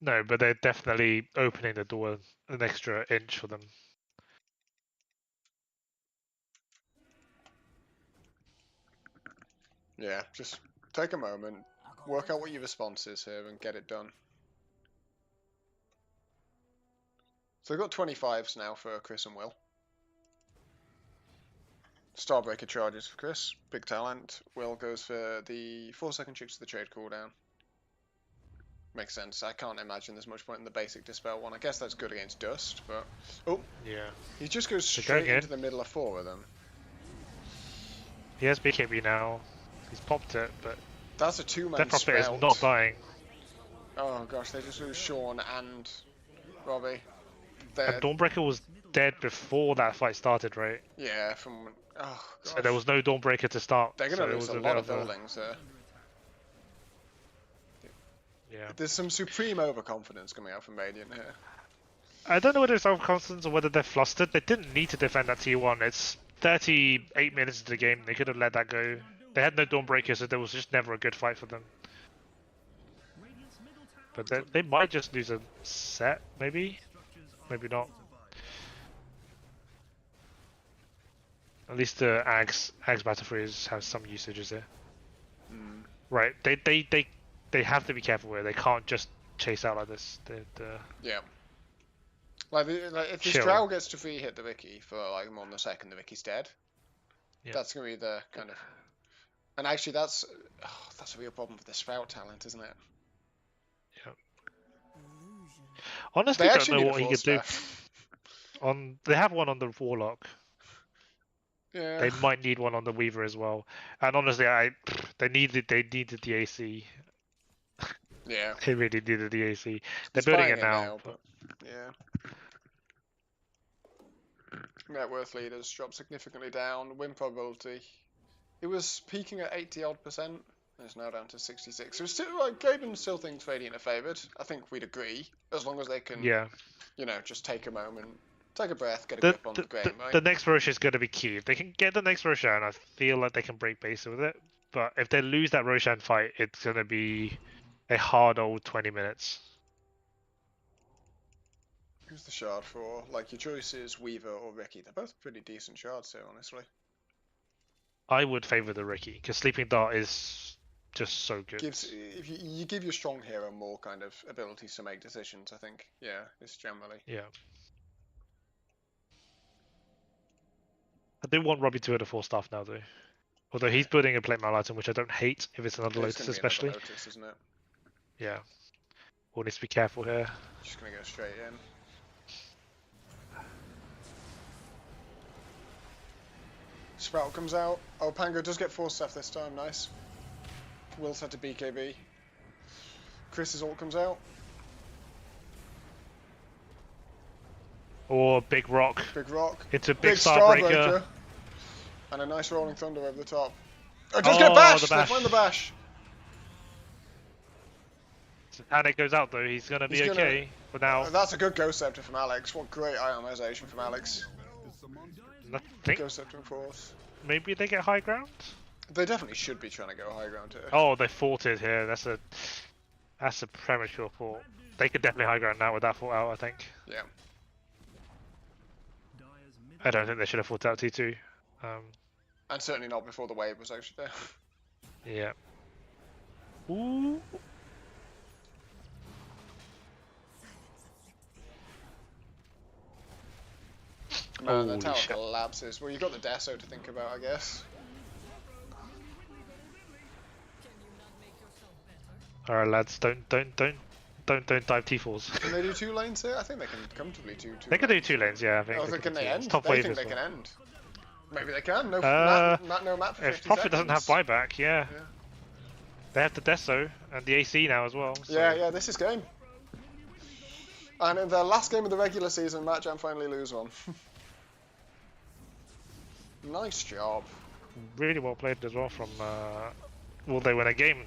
No, but they're definitely opening the door an extra inch for them. yeah, just take a moment, work out what your response is here, and get it done. So we've got 25s now for Chris and Will. Starbreaker charges for Chris, big talent. Will goes for the 4-second chicks to the trade cooldown. Makes sense. I can't imagine there's much point in the basic dispel one. I guess that's good against dust, but oh, Yeah. he just goes They're straight going into in. the middle of 4 of them. He has BKB now. He's popped it, but That's a 2-man their profit is sprout. not dying. Oh gosh, they just lose Sean and Robbie. And They're, Dawnbreaker was dead before that fight started, right? yeah, from oh gosh. So there was no Dawnbreaker to start. They're so gonna it lose was a bit lot of a- buildings here. Yeah. There's some supreme overconfidence coming out from Radiant here. I don't know whether it's self-confidence or whether they're flustered. They didn't need to defend that T1. It's 38 minutes into the game. They could have let that go. They had no Dawnbreaker, so there was just never a good fight for them. But they might just lose a set, maybe? Maybe not. At least the Ags Battle Freeze has some usages there. Mm. Right, they have to be careful where they can't just chase out like this. Yeah. Like if this Chill. Drow gets to free hit the Vicky for like more than a second, the Vicky's dead. Yeah. That's gonna be the kind of. And actually, that's a real problem for the Sprout talent, isn't it? Honestly, They don't actually know need what a he could do. staff. They have one on the Warlock. Yeah. They might need one on the Weaver as well. And honestly, they needed the AC. Yeah. They really needed the AC. They're He's building buying it now. but yeah. Net worth leaders drop significantly down. Win probability. It was peaking at 80-odd%. It's now down to 66. So it's still like Gaben still thinks Radiant are favoured. I think we'd agree, as long as they can, Yeah. you know, just take a moment, take a breath, get a The, grip on the game, right? the next Rosh is going to be key. If they can get the next Roshan, I feel like they can break base with it. But if they lose that Roshan fight, it's going to be a hard old 20 minutes. Who's the shard for? Like your choice is Weaver or Ricky. They're both pretty decent shards here, honestly. I would favour the Ricky, because Sleeping Dart is just so good. Gives if you give your strong hero more kind of abilities to make decisions, I think. Yeah, it's generally. Yeah. I do want Robbie to hit a 4-staff now, though. Although he's building a plate mail item, which I don't hate if it's another It's Lotus, gonna be especially. another Lotus, isn't it? Yeah. We'll need to be careful here. Just gonna go straight in. Sprout comes out. Oh, Pango does get 4-staff this time. Nice. Will's had to BKB. Chris's ult comes out. Or Big Rock Big rock. into Big Big Starbreaker. And a nice rolling thunder over the top. Oh, it does get Oh, bashed! the They bash. find the bash. And it goes out though, he's gonna be He's gonna- okay for now. That's a good Ghost Scepter from Alex. What great ionization from Alex. Is the monster. I think Go Scepter and Force. maybe they get high ground. They definitely should be trying to go high ground here. Oh, they fought it here. That's a premature fort. They could definitely high ground now with that fort out, I think. Yeah. Dyer's middle I don't think they should have fought out T2. And certainly not before the wave was actually there. Yeah. Ooh. Man, the Holy tower shit. collapses. Well, you've got the Deso to think about, I guess. Alright, lads, don't dive T4s. Can they do 2 lanes here? I think they can comfortably do 2 They could do lanes. 2 lanes, yeah. I think Oh, they can could do they 2 lanes. end? Top They wave think as they well. can end. Maybe they can. No, Uh, no map for 50 If Prophet doesn't have seconds. buyback, yeah. Yeah. They have the Deso and the AC now as well. So. Yeah, this is game. And in the last game of the regular season, MatJam finally lose one. Nice job. Really well played as well from. Well, they win a game,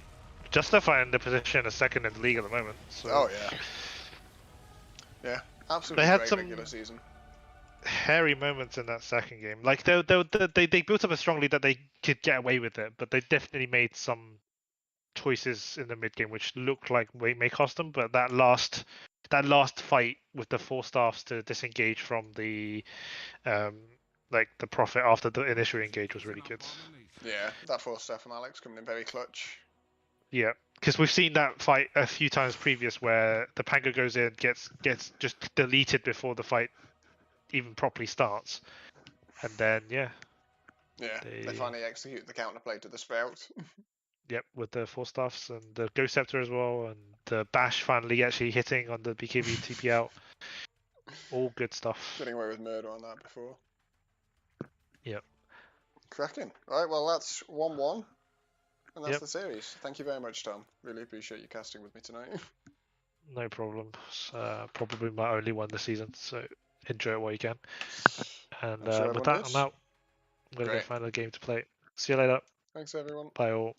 justifying the position as second in the league at the moment. So. Oh yeah. Yeah, absolutely They had great some- regular season. Hairy moments in that second game. Like they built up a strong lead that they could get away with it, but they definitely made some choices in the mid game which looked like may cost them. But that last fight with the 4 staffs to disengage from the like the Prophet after the initial engage was really good. Yeah, that 4 step from Alex coming in very clutch. Yeah, because we've seen that fight a few times previous where the Panga goes in, gets just deleted before the fight even properly starts, and then yeah, They finally execute the counterplay to the Sprout. yep, with the 4 staffs and the Ghost Scepter as well, and the Bash finally actually hitting on the BKB TP out. All good stuff. Getting away with murder on that before. Yep. Cracking. Right, well that's 1-1. And that's Yep. the series. Thank you very much, Tom. Really appreciate you casting with me tonight. No problem. Probably my only one this season, so enjoy it while you can. And I'm sure with everyone that, is. I'm out. I'm going to go Great. find a game to play. See you later. Thanks, everyone. Bye all.